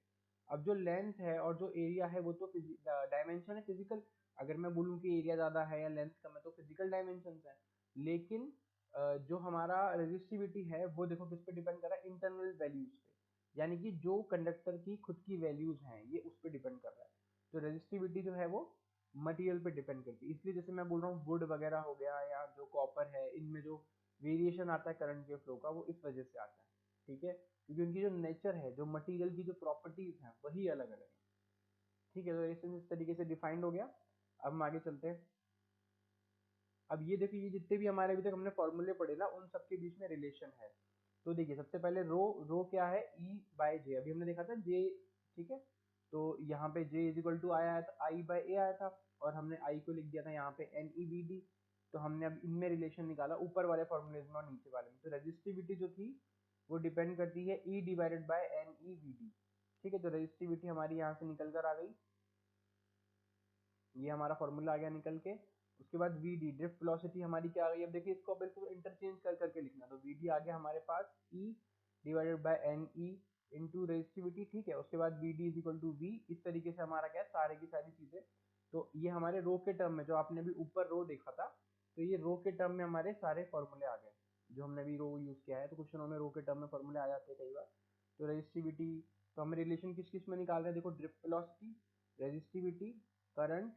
अब जो लेंथ है और जो एरिया है वो तो डायमेंशन है फिजिकल, अगर मैं बोलूँ कि एरिया ज़्यादा है या लेंथ कम है तो फिजिकल डायमेंशन है। लेकिन जो हमारा रेजिस्टिविटी है वो देखो किस पे डिपेंड कर रहा है, इंटरनल वैल्यूज पे, यानी कि जो कंडक्टर की खुद की वैल्यूज हैं ये उस पर डिपेंड कर रहा है। तो रेजिस्टिविटी जो है वो मटेरियल पे डिपेंड करती है, इसलिए जैसे मैं बोल रहा हूँ वुड वगैरह हो गया या जो कॉपर है, इनमें जो वेरिएशन आता है करंट के फ्लो का वो इस वजह से आता है। ठीक है, क्योंकि उनकी जो नेचर है, जो मटेरियल की जो प्रॉपर्टीज हैं वही अलग अलग है। ठीक है, तो रेजिस्टेंस इस तरीके से डिफाइंड हो गया। अब हम आगे चलते हैं। अब ये देखिए, ये जितने भी हमारे अभी तक हमने फॉर्मूले पढ़े ना उन सबके बीच में रिलेशन है। तो देखिए सबसे पहले रो, रो क्या है, ई बाय जे, अभी हमने देखा था जे। ठीक है, तो यहाँ पे जे इज इक्वल टू आया था आई बाय ए आया था, और हमने आई को लिख दिया था यहाँ पे एन ई बी डी। तो हमने अब इनमें रिलेशन निकाला ऊपर वाले फॉर्मूलेज में और नीचे वाले में। तो रेजिस्टिविटी जो थी वो डिपेंड करती है E divided by N E B D. ठीक है, तो रेजिस्टिविटी हमारी यहाँ से निकल कर आ गई, ये हमारा फॉर्मूला आ गया निकल के। उसके बाद वी डी, ड्रिफ्ट वेलोसिटी हमारी क्या आ गई, अब देखिए इसको बिल्कुल इंटरचेंज कर करके लिखना। तो वी डी आ गया हमारे पास E divided by N E into resistivity. ठीक है, उसके बाद V D is equal to V, इस तरीके से हमारा क्या है सारे की सारी चीजें। तो ये हमारे रो के टर्म में, जो आपने अभी ऊपर रो देखा था, तो ये रो के टर्म में हमारे सारे फॉर्मूले आ गए। जो हमने अभी रो यूज़ किया है, तो क्वेश्चनों में रो के टर्म में फॉर्मूले आ जाते हैं कई बार। तो रेजिस्टिविटी, तो हमें रिलेशन किस किस में निकाल रहे हैं, देखो drift velocity, resistivity, current,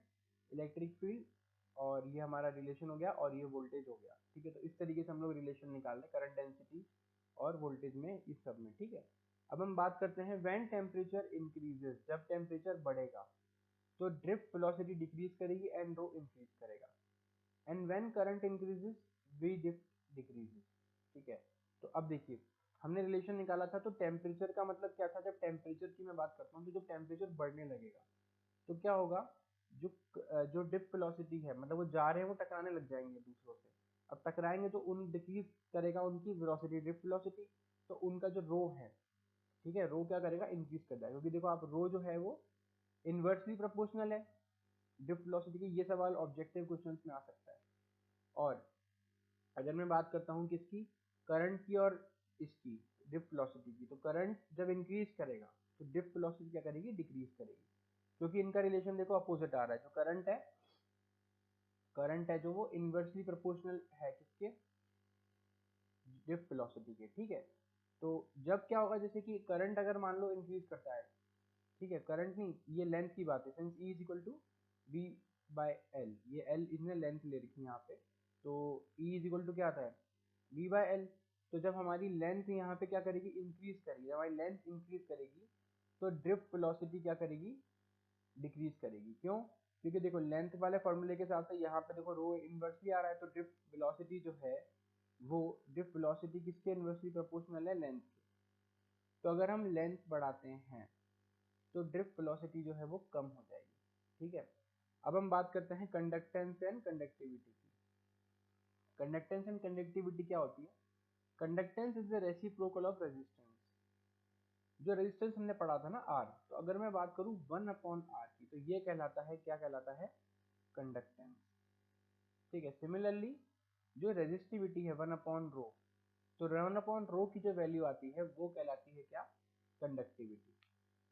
electric field, और ये हमारा रिलेशन हो गया, और ये वोल्टेज हो गया। ठीक है, तो इस तरीके से हम लोग रिलेशन निकाल रहे हैं करंट डेंसिटी और वोल्टेज में, इस सब में। ठीक है, अब हम बात करते हैं व्हेन टेम्परेचर इंक्रीजेस, जब टेम्परेचर बढ़ेगा तो ड्रिफ्ट वेलोसिटी डिक्रीज करेगी एंड रो इंक्रीज करेगा। And when current increases V drift decreases. ठीक है, तो अब देखिए हमने रिलेशन निकाला था, तो टेम्परेचर का मतलब क्या था, जब टेम्परेचर की मैं बात करता हूँ, तो जब टेम्परेचर बढ़ने लगेगा तो क्या होगा, जो जो डिप वेलोसिटी है, मतलब वो जा रहे हैं, वो टकराने लग जाएंगे दूसरों से। अब टकराएंगे तो उन डिक्रीज करेगा उनकी वेलोसिटी, डिप वेलोसिटी, तो उनका जो रो है, ठीक है, रो क्या करेगा, इंक्रीज कर जाएगा। क्योंकि देखो आप रो जो है वो इनवर्सली प्रोपोर्शनल है डिप वेलोसिटी की। ये सवाल ऑब्जेक्टिव क्वेश्चंस में आ सकता है। और अगर मैं बात करता हूँ किसकी, करंट की और इसकी डिप वेलोसिटी की, तो करंट जब इंक्रीज करेगा तो डिप वेलोसिटी क्या करेगी, डिक्रीज करेगी। क्योंकि इनका रिलेशन देखो अपोजिट आ रहा है। जो करंट है जो वो इनवर्सली प्रोपोर्शनल है किसके, डिप वेलोसिटी के। ठीक है, तो जब क्या होगा, जैसे कि करंट अगर मान लो इंक्रीज करता है, ठीक है, करंट नहीं, ये लेंथ की बात है, since E is equal to V by L, ये एल इसने लेंथ ले रखी है यहाँ पे, तो E इज इक्वल टू क्या आता है, वी बाय एल। तो जब हमारी लेंथ यहाँ पे क्या करेगी, इंक्रीज करेगी, जब हमारी लेंथ इंक्रीज करेगी तो ड्रिफ्ट वेलोसिटी क्या करेगी, डिक्रीज करेगी। क्यों, क्योंकि देखो लेंथ वाले फॉर्मूले के हिसाब से यहाँ पे देखो रो इनवर्सली आ रहा है, तो ड्रिफ्ट वेलोसिटी जो है वो, ड्रिफ्ट वेलोसिटी किसके इनवर्सली प्रोपोर्शनल है, लेंथ के। तो अगर हम लेंथ बढ़ाते हैं तो ड्रिफ्ट वेलोसिटी जो है वो कम हो जाएगी। ठीक है, अब हम बात करते हैं कंडक्टेंस एंड कंडक्टिविटी की। कंडक्टेंस एंड कंडक्टिविटी क्या होती है, conductance is the reciprocal of resistance. जो रेजिस्टेंस हमने पढ़ा था ना आर, तो अगर मैं बात करूं 1/r की, तो ये कहलाता है, क्या कहलाता है, कंडक्टेंस। ठीक है, सिमिलरली जो रेजिस्टिविटी है 1/रो, तो 1/रो की जो वैल्यू आती है वो कहलाती है क्या, कंडक्टिविटी।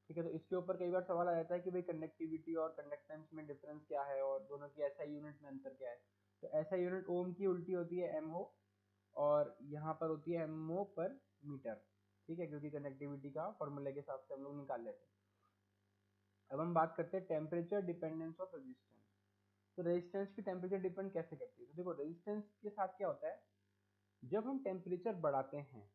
ठीक है, तो इसके ऊपर कई बार सवाल आ जाता है कि भाई कंडक्टिविटी और कंडक्टेंस में डिफरेंस क्या है, और दोनों की एसआई यूनिट में अंतर क्या है। तो एसआई यूनिट ओम की उल्टी होती है एमओ, और यहाँ पर होती है एमओ पर मीटर। ठीक है, क्योंकि कनेक्टिविटी का फॉर्मूले के हिसाब से हम लोग निकाल लेते हैं। अब हम बात करते हैं टेम्परेचर डिपेंडेंस ऑफ रेजिस्टेंस। तो रेजिस्टेंस की टेम्परेचर डिपेंड कैसे करती है, तो देखो रेजिस्टेंस के साथ क्या होता है, जब हम टेम्परेचर बढ़ाते हैं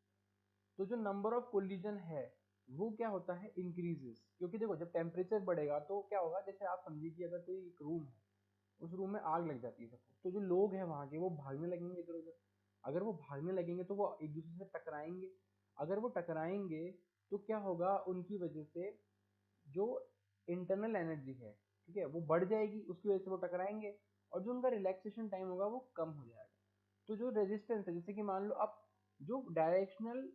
तो जो नंबर ऑफ कोलिजन है वो क्या होता है, इंक्रीजेस। क्योंकि देखो जब टेम्परेचर बढ़ेगा तो क्या होगा, जैसे आप समझिए कि अगर कोई एक रूम है, उस रूम में आग लग जाती है सबको, तो जो लोग हैं वहाँ के वो भागने लगेंगे इधर उधर। अगर वो भागने लगेंगे तो वो एक दूसरे से टकराएंगे। अगर वो टकराएंगे तो क्या होगा, उनकी वजह से जो इंटरनल एनर्जी है, ठीक है, वो बढ़ जाएगी, उसकी वजह से वो टकराएंगे, और जो उनका रिलैक्सेशन टाइम होगा वो कम हो जाएगा। तो जो रेजिस्टेंस है, जैसे कि मान लो अब जो डायरेक्शनल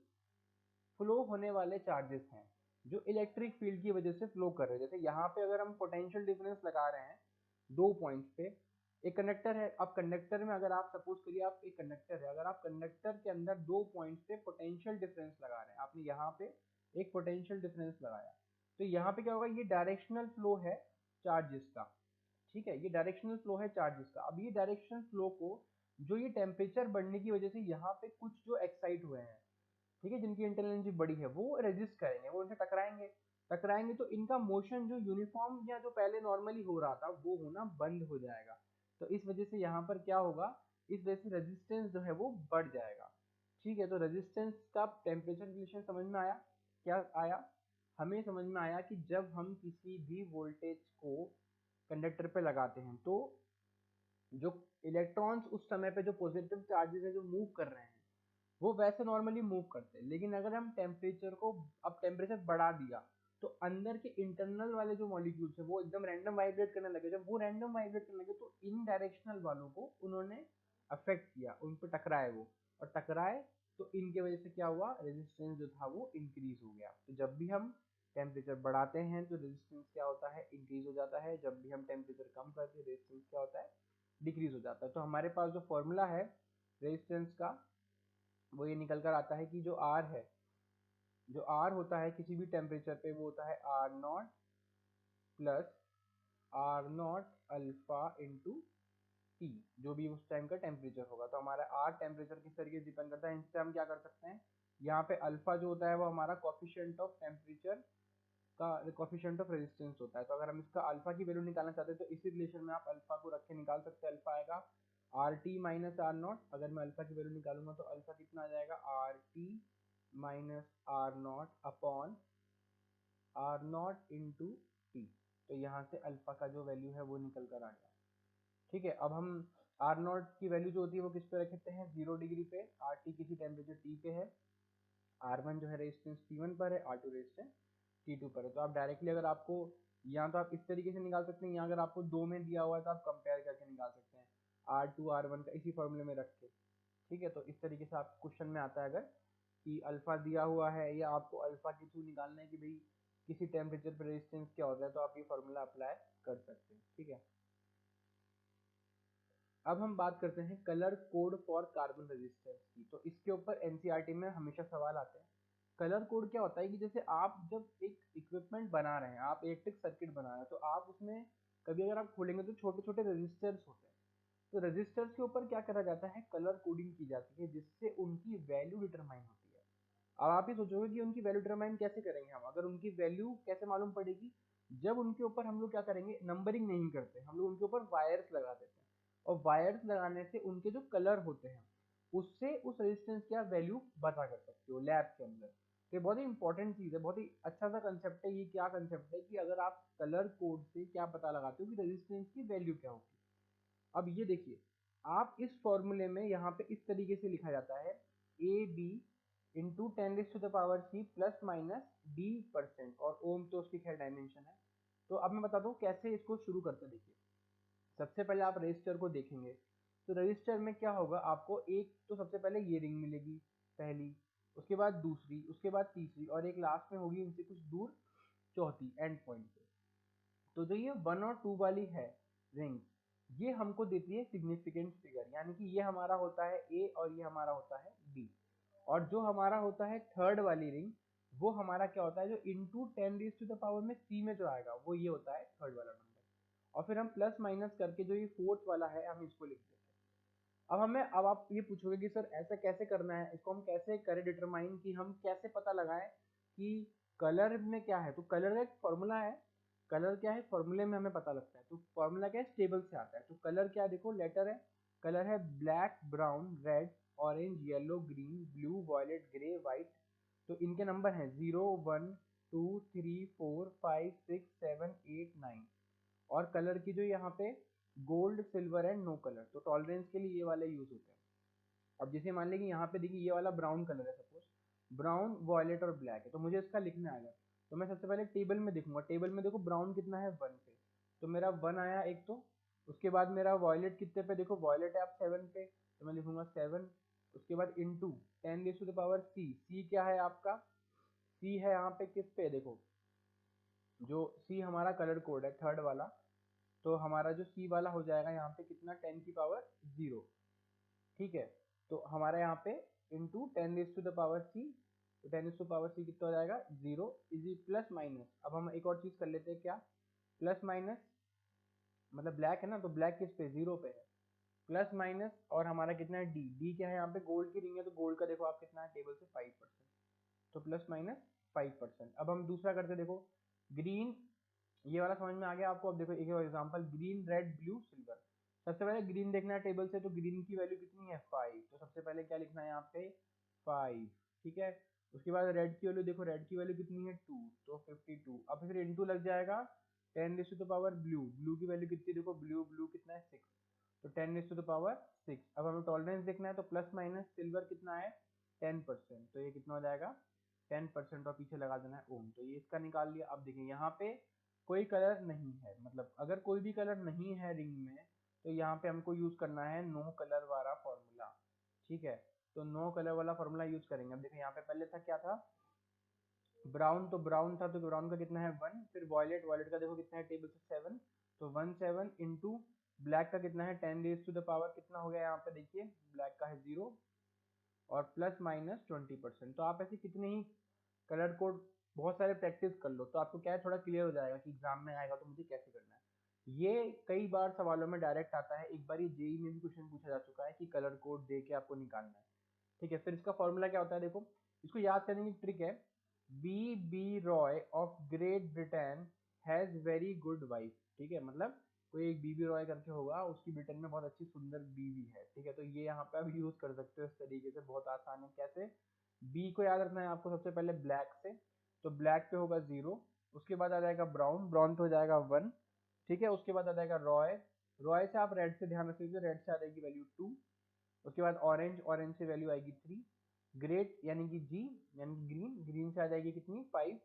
फ्लो होने वाले चार्जेस हैं जो इलेक्ट्रिक फील्ड की वजह से फ्लो कर रहे हैं, जैसे यहाँ पे अगर हम पोटेंशियल डिफरेंस लगा रहे हैं दो पॉइंट्स पे, एक कंडक्टर है, अब कंडक्टर में अगर आप सपोज करिए आप एक कंडक्टर है, अगर आप कंडक्टर के अंदर दो पॉइंट्स पे पोटेंशियल डिफरेंस लगा रहे हैं, आपने यहाँ पे एक पोटेंशियल डिफरेंस लगाया, तो यहाँ पे क्या होगा, ये डायरेक्शनल फ्लो है चार्जेस का। ठीक है, ये डायरेक्शनल फ्लो है चार्जेस का। अब ये डायरेक्शनल फ्लो को, जो ये टेम्परेचर बढ़ने की वजह से यहाँ पे कुछ जो एक्साइट हुए हैं, ठीक है, जिनकी इंटरनल एनर्जी बड़ी है, वो रेजिस्ट करेंगे, वो उनसे टकराएंगे। टकराएंगे तो इनका मोशन जो यूनिफॉर्म या जो पहले नॉर्मली हो रहा था वो होना बंद हो जाएगा। तो इस वजह से यहाँ पर क्या होगा, इस वजह से रेजिस्टेंस जो है वो बढ़ जाएगा। ठीक है, तो रेजिस्टेंस का टेम्परेचर रिलेशन समझ में आया, क्या आया, हमें समझ में आया कि जब हम किसी भी वोल्टेज को कंडक्टर पे लगाते हैं तो जो इलेक्ट्रॉन्स उस समय पे, जो पॉजिटिव चार्जेस है जो मूव कर रहे हैं, वो वैसे नॉर्मली मूव करते हैं। लेकिन अगर हम टेम्परेचर को, अब टेम्परेचर बढ़ा दिया तो अंदर के इंटरनल वाले जो मॉलिक्यूल्स है वो एकदम रैंडम वाइब्रेट करने लगे। जब वो रैंडम वाइब्रेट करने लगे तो इन डायरेक्शनल वालों को उन्होंने अफेक्ट किया, उन पर टकराए वो, और टकराए तो इनके वजह से क्या हुआ, रेजिस्टेंस जो था वो इंक्रीज हो गया। तो जब भी हम टेम्परेचर बढ़ाते हैं तो रेजिस्टेंस क्या होता है, इंक्रीज हो जाता है। जब भी हम टेम्परेचर कम करते हैं रेजिस्टेंस क्या होता है, डिक्रीज हो जाता है। तो हमारे पास जो फॉर्मूला है रेजिस्टेंस का वो ये निकल कर आता है कि जो R है, जो R होता है किसी भी टेम्परेचर पे वो होता है R0 plus R0 alpha into T, जो भी उस टाइम का टेम्परेचर होगा। तो हमारा R टेम्परेचर किस तरीके से डिपेंड करता है, इससे हम क्या कर सकते हैं, यहाँ पे अल्फा जो होता है वो हमारा कोफिशिएंट ऑफ टेम्परेचर का कोफिशिएंट ऑफ रेजिस्टेंस होता है। तो अगर हम इसका अल्फा की वैल्यू निकालना चाहते हैं तो इसी रिलेशन में आप अल्फा को रख के निकाल सकते हैं। अल्फा आएगा RT माइनस आर नॉट। अगर मैं अल्फा की वैल्यू निकालूंगा तो अल्फा कितना आ जाएगा, RT minus R naught upon R naught into T. तो यहाँ से अल्फा का जो वैल्यू है वो निकल कर आ गया। ठीक है, अब हम आर नॉट की वैल्यू जो होती है वो किस पे रखते हैं, 0 डिग्री पे। आर टी किसी टेम्परेचर टी पे है, R1 जो है रेजिस्टेंस T1 पर है, R2 रेजिस्टेंस T2 पर है। तो आप डायरेक्टली अगर आपको यहाँ तो आप इस तरीके से निकाल सकते हैं, यहाँ अगर आपको दो में दिया हुआ है तो आप कंपेयर करके निकाल सकते हैं R2 R1 का इसी फॉर्मूले में रख के। ठीक है, तो इस तरीके से आप क्वेश्चन में आता है अगर कि अल्फा दिया हुआ है या आपको अल्फा के थ्रू निकालना है कि भाई किसी टेम्परेचर पर रेजिस्टेंस क्या होता है, तो आप ये फॉर्मूला अप्लाई कर सकते हैं। ठीक है, अब हम बात करते हैं colour code for carbon resistance की। तो इसके ऊपर एनसीईआरटी में हमेशा सवाल आते हैं। कलर कोड क्या होता है कि जैसे आप जब एक इक्विपमेंट बना रहे हैं, आप इलेक्ट्रिक सर्किट बना रहे हैं, तो आप उसमें कभी अगर आप खोलेंगे तो छोटे छोटे रेजिस्टर्स होते हैं। तो रेजिस्टर्स के ऊपर क्या करा जाता है, कलर कोडिंग की जाती है, जिससे उनकी वैल्यू डिटरमाइन होती है। अब आप ये सोचोगे कि उनकी वैल्यू डिटरमाइन कैसे करेंगे हम, अगर उनकी वैल्यू कैसे मालूम पड़ेगी, जब उनके ऊपर हम लोग क्या करेंगे, नंबरिंग नहीं करते, हम लोग उनके ऊपर वायर्स लगा देते हैं। और वायर्स लगाने से उनके जो कलर होते हैं उससे उस रेजिस्टेंस की आप वैल्यू पता कर सकते हो लैब के अंदर। तो ये बहुत ही इंपॉर्टेंट चीज़ है, बहुत ही अच्छा सा कंसेप्ट है। ये क्या कंसेप्ट है कि अगर आप कलर कोड से क्या पता लगाते हो कि रेजिस्टेंस की वैल्यू क्या होगी। अब ये देखिए, आप इस फॉर्मूले में यहाँ पे इस तरीके से लिखा जाता है, A B into 10⁻⁶ plus minus d%, और ओम तो उसकी खैर डायमेंशन है। तो अब मैं बताता हूँ कैसे इसको शुरू करते हैं। देखिए, सबसे पहले आप रजिस्टर को देखेंगे, तो रजिस्टर में क्या होगा, आपको एक तो सबसे पहले ये रिंग मिलेगी पहली, उसके बाद दूसरी, उसके बाद तीसरी, और एक लास्ट में होगी इनसे कुछ दूर चौथी एंड पॉइंट पे। तो जो ये 1 और 2 वाली है रिंग, ये हमको देती है सिग्निफिकेंट फिगर, यानी कि ये हमारा होता है ए और ये हमारा होता है बी। और जो हमारा होता है थर्ड वाली रिंग, वो हमारा क्या होता है, जो इंटू 10⁻⁴ में सी में जो आएगा वो ये होता है थर्ड वाला नंबर। और फिर हम प्लस माइनस करके जो ये फोर्थ वाला है हम इसको लिख देते हैं। अब आप ये पूछोगे कि सर ऐसा कैसे करना है, इसको हम कैसे करें डिटरमाइन, कि हम कैसे पता लगाएं कि कलर में क्या है। तो कलर का एक फॉर्मूला है, कलर क्या है फॉर्मूले में हमें पता लगता है। तो फॉर्मूला क्या है, टेबल से आता है। तो कलर क्या, देखो लेटर है, कलर है black, brown, red, orange, yellow, green, blue, violet, grey, white. तो इनके नंबर हैं 0 1 2 3 4 5 6 7 8 9। और कलर की जो यहाँ पे gold, silver and no colour, तो टॉलरेंस के लिए ये वाले यूज होते हैं। अब जैसे मान लें कि यहाँ पे देखिए ये वाला ब्राउन कलर है, सपोज ब्राउन, वॉयलेट और ब्लैक है, तो मुझे इसका लिखना आएगा। तो मैं सबसे पहले टेबल में देखूंगा, टेबल में देखो ब्राउन कितना है 1 पे, तो मेरा 1 आया एक। तो उसके बाद मेरा वॉयलेट कितने पे, देखो वॉयलेट है आप 7 पे, तो मैं लिखूंगा 7। उसके बाद इंटू 10⁻⁶, सी क्या है आपका, सी है यहाँ पे किस पे, देखो जो सी हमारा कलर कोड है थर्ड वाला, तो हमारा जो सी वाला हो जाएगा यहाँ पे कितना, 10⁻�0। ठीक है, तो हमारा यहाँ पे इंटू 10⁻⁶, तो 10⁻⁶ कितना हो जाएगा 0, इजी प्लस माइनस। अब हम एक और चीज कर लेते हैं, क्या, प्लस माइनस, मतलब ब्लैक है ना, तो ब्लैक किस पे, 0 पे है, प्लस माइनस, और हमारा कितना है डी, डी क्या है यहाँ पे, गोल्ड की रिंग है, तो गोल्ड का देखो आप कितना है टेबल से 5%, तो प्लस माइनस 5%। अब हम दूसरा करते देखो, ग्रीन, ये वाला समझ में आ गया आपको। अब देखो एक example, green, red, blue, silver. सबसे पहले ग्रीन देखना है टेबल से, तो ग्रीन की वैल्यू कितनी है 5, तो सबसे पहले क्या लिखना है यहाँ पे 5। ठीक है, उसके बाद रेड की वैल्यू देखो, रेड की वैल्यू कितनी है 2, तो 52। अब फिर इंटू लग जाएगा 10⁻⁴ ब्लू, ब्लू की वैल्यू कितनी, देखो ब्लू ब्लू कितना है 6, तो 10⁻⁶। अब हमें टॉलरेंस देखना है, तो प्लस माइनस सिल्वर कितना है 10%, तो ये कितना हो जाएगा 10%, और पीछे लगा देना है ओम। तो ये इसका निकाल लिया। अब देखिए यहाँ पे कोई कलर नहीं है, मतलब अगर कोई भी कलर नहीं है रिंग में, तो यहाँ पे हमको यूज करना है नो कलर वाला फॉर्मूला। ठीक है, तो नो कलर वाला फॉर्मूला यूज करेंगे। अब देखिए यहाँ पे पहले था क्या था, ब्राउन, तो ब्राउन था, तो ब्राउन का कितना है 1, फिर वॉयलेट, वॉयलेट का देखो कितना है टेबल से 7, तो 1 7 इंटू ब्लैक का कितना है 10⁻⁴ कितना हो गया यहाँ पे, देखिए ब्लैक का है 0, और प्लस माइनस 20%। तो आप ऐसे कितने ही कलर कोड बहुत सारे प्रैक्टिस कर लो, तो आपको क्या है थोड़ा क्लियर हो जाएगा कि एग्जाम में आएगा तो मुझे कैसे करना है। ये कई बार सवालों में डायरेक्ट आता है, एक बार ये जेई में भी क्वेश्चन पूछा जा चुका है कि कलर कोड दे के आपको निकालना है। ठीक है, फिर इसका फॉर्मूला क्या होता है, देखो इसको याद करने की ट्रिक है, B Roy of Great Britain has very good wife. ठीक है, मतलब कोई एक बीबी रॉय करके होगा, उसकी ब्रिटेन में बहुत अच्छी सुंदर बीवी है। ठीक है, तो ये यहाँ पे आप यूज कर सकते हो इस तरीके से, बहुत आसान है। कैसे, बी को याद रखना है आपको सबसे पहले ब्लैक से, तो ब्लैक पे होगा 0, उसके बाद आ जाएगा ब्राउन, ब्राउन पे हो जाएगा 1। ठीक है, उसके बाद आ जाएगा रॉय, रॉय से आप रेड से ध्यान रख लीजिए, रेड से आ जाएगी वैल्यू 2। उसके बाद ऑरेंज, ऑरेंज से वैल्यू आएगी 3। ग्रेट यानी कि जी, यानी कि ग्रीन, ग्रीन से आ जाएगी कितनी 5।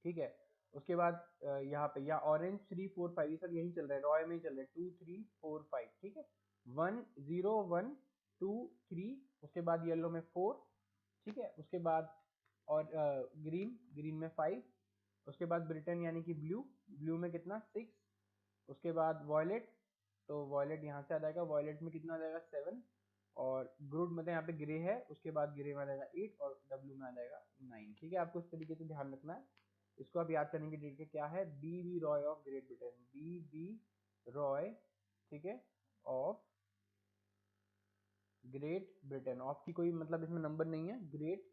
ठीक है, उसके बाद यहाँ पे या ऑरेंज 3 4 5, ये सब यही चल रहा है, रॉय में ही चल रहा है 2 3 4 5। ठीक है, 1 0 1 2 3, उसके बाद येलो में 4। ठीक है, उसके बाद और ग्रीन, ग्रीन में 5। उसके बाद ब्रिटेन यानी कि ब्लू, ब्लू में कितना 6। उसके बाद वॉयलेट, तो वॉयलेट यहाँ से आ जाएगा, वॉयलेट में कितना आ जाएगा 7। और ग्रुड मतलब यहाँ पे ग्रे है, उसके बाद ग्रे में आ जाएगा 8 और डब्लू में आ जाएगा 9। ठीक है, आपको इस तरीके से ध्यान रखना है। इसको आप याद करने की ट्रिक क्या है, B Roy of Great Britain, B Roy, ठीक है, ऑफ ग्रेट ब्रिटेन। ऑफ की कोई मतलब इसमें नंबर नहीं है, ग्रेट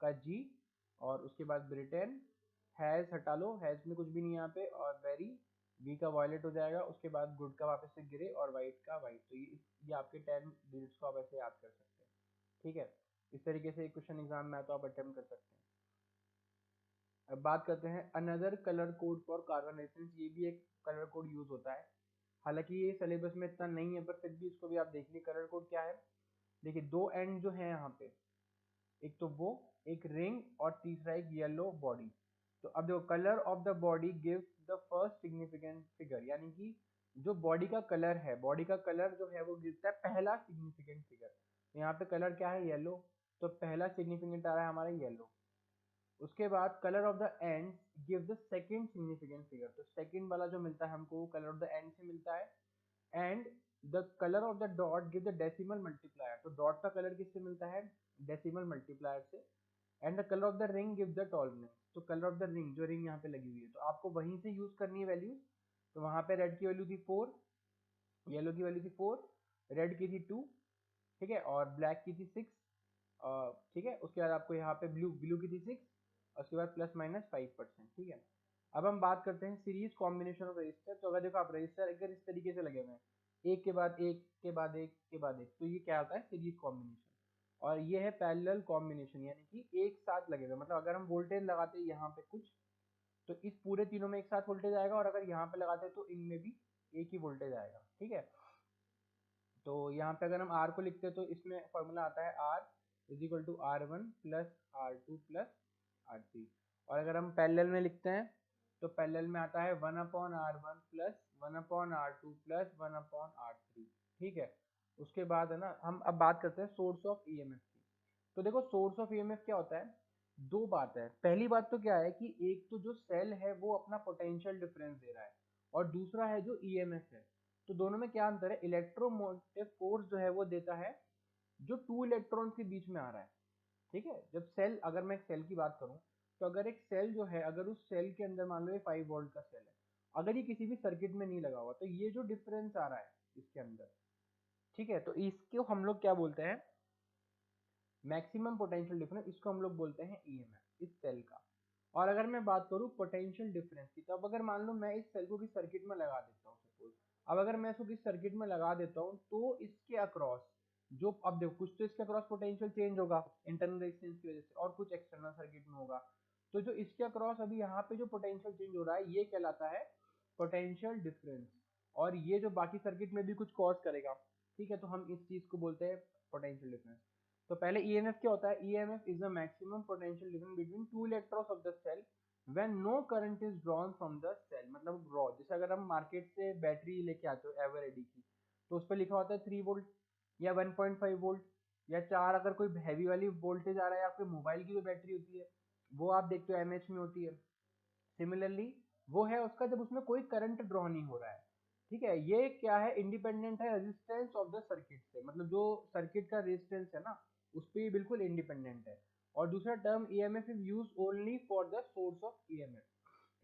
का जी, और उसके बाद ब्रिटेन, हैज हटा लो, हैज में कुछ भी नहीं है यहाँ पे, और वेरी, वी का वॉयलेट हो जाएगा, उसके बाद गुड का वापस से ग्रे, और वाइट का वाइट। तो ये आपके 10 डिजिट्स को आप ऐसे याद कर सकते हैं। ठीक है, इस तरीके से क्वेश्चन एग्जाम में तो आप अटेम्प्ट कर सकते हैं। अब बात करते हैं another colour code for carbon residence, ये भी एक कलर कोड यूज होता है, हालांकि ये सिलेबस में इतना नहीं है, पर फिर भी इसको भी आप देख लीजिए। कलर कोड क्या है, देखिए दो एंड जो है यहाँ पे, एक तो वो, एक रिंग, और तीसरा एक येलो बॉडी। तो अब देखो, colour of the body gives the first significant figure, यानी कि जो बॉडी का कलर है, बॉडी का कलर जो है वो गिरता है पहला सिग्निफिकेंट फिगर। तो यहाँ पे कलर क्या है, येलो, तो पहला सिग्निफिकेंट आ रहा है हमारा येलो। उसके बाद colour of the end give the second significant figure, तो सेकेंड वाला जो मिलता है हमको वो कलर ऑफ द एंड से मिलता है। And the colour of the dot give the decimal multiplier, तो डॉट का कलर किससे मिलता है, डेसिमल मल्टीप्लायर से। And the colour of the ring give the tolerance, तो कलर ऑफ द रिंग, जो रिंग यहाँ पे लगी हुई है, तो आपको वहीं से यूज करनी है वैल्यूज। तो वहां पे रेड की वैल्यू थी 4, येलो की वैल्यू थी 4, रेड की थी 2, ठीक है, और ब्लैक की थी 6। ठीक है, उसके बाद आपको यहाँ पे ब्लू, ब्लू की थी 6, और उसके बाद प्लस माइनस 5%। ठीक है, अब हम बात करते हैं सीरीज कॉम्बिनेशन ऑफ रजिस्टर। तो अगर देखो आप रजिस्टर अगर इस तरीके से लगे हुए हैं, एक के बाद एक के बाद एक के बाद एक, तो ये क्या होता है, सीरीज कॉम्बिनेशन। और ये है पैरेलल कॉम्बिनेशन, यानी कि एक साथ लगे हुए, मतलब अगर हम वोल्टेज लगाते हैं यहाँ पे कुछ, तो इस पूरे तीनों में एक साथ वोल्टेज आएगा, और अगर यहाँ पे लगाते हैं तो इनमें भी एक ही वोल्टेज आएगा। ठीक है, तो यहाँ पे अगर हम R को लिखते हैं तो इसमें फॉर्मूला आता है R is equal to R1 plus R2 plus R3। और अगर हम पैरेलल में लिखते हैं तो पैरेलल में आता है 1/R1 plus 1/R2 plus 1/R3। ठीक है, उसके बाद है ना, हम अब बात करते हैं सोर्स ऑफ ईएमएफ की। तो देखो सोर्स ऑफ ईएमएफ क्या होता है, दो बात है। पहली बात तो क्या है कि एक तो जो सेल है वो अपना पोटेंशियल डिफरेंस दे रहा है, और दूसरा है जो ईएमएफ है। तो दोनों में क्या अंतर है, इलेक्ट्रोमोटिव फोर्स जो है वो देता है जो टू इलेक्ट्रॉन्स के बीच में आ रहा है। ठीक है, जब सेल, अगर मैं एक सेल की बात करूं, तो अगर एक सेल जो है, अगर उस सेल के अंदर मान लो ये 5 वोल्ट का सेल है, अगर ये किसी भी सर्किट में नहीं लगा हुआ, तो ये जो डिफरेंस आ रहा है इसके अंदर, ठीक है, तो इसको हम लोग क्या बोलते हैं, मैक्सिमम पोटेंशियल डिफरेंस, इसको हम लोग बोलते हैं ईएमएफ इस सेल का। और अगर मैं बात करूं पोटेंशियल डिफरेंस की, तो अब अगर मान लो मैं इस सेल को किस सर्किट में लगा देता हूं, सपोज, अब अगर मैं इसको किस सर्किट में लगा देता हूं, तो इसके अक्रॉस जो, अब देखो कुछ तो इसके अक्रॉस पोटेंशियल चेंज होगा इंटरनल रेजिस्टेंस की वजह से, और कुछ एक्सटर्नल सर्किट में होगा। तो जो इसके अक्रॉस अभी यहाँ पे जो पोटेंशियल चेंज हो रहा है, ये कहलाता है पोटेंशियल डिफरेंस। और ये जो बाकी सर्किट में भी कुछ कॉज करेगा, ठीक है, तो हम इस चीज को बोलते हैं पोटेंशियल डिफरेंस। तो पहले ईएमएफ क्या होता है, EMF is the maximum potential difference between two electrons of the cell when no current is drawn from the cell. मतलब ड्रॉ, जैसे अगर हम मार्केट से बैटरी लेके आते हो एवरेडी की, तो उस पर लिखा होता है 3 वोल्ट या 1.5 वोल्ट या 4। अगर कोई हैवी वाली वोल्टेज आ रहा है, या फिर मोबाइल की जो बैटरी होती है वो आप देखते हो एमएच में होती है। सिमिलरली वो है उसका जब उसमें कोई करंट ड्रॉ नहीं हो रहा है। ठीक है, ये क्या है, इंडिपेंडेंट है रेजिस्टेंस ऑफ द सर्किट से, मतलब जो सर्किट का रेजिस्टेंस है ना, उस पर बिल्कुल इंडिपेंडेंट है। और दूसरा term EMF is use only for the source of EMF.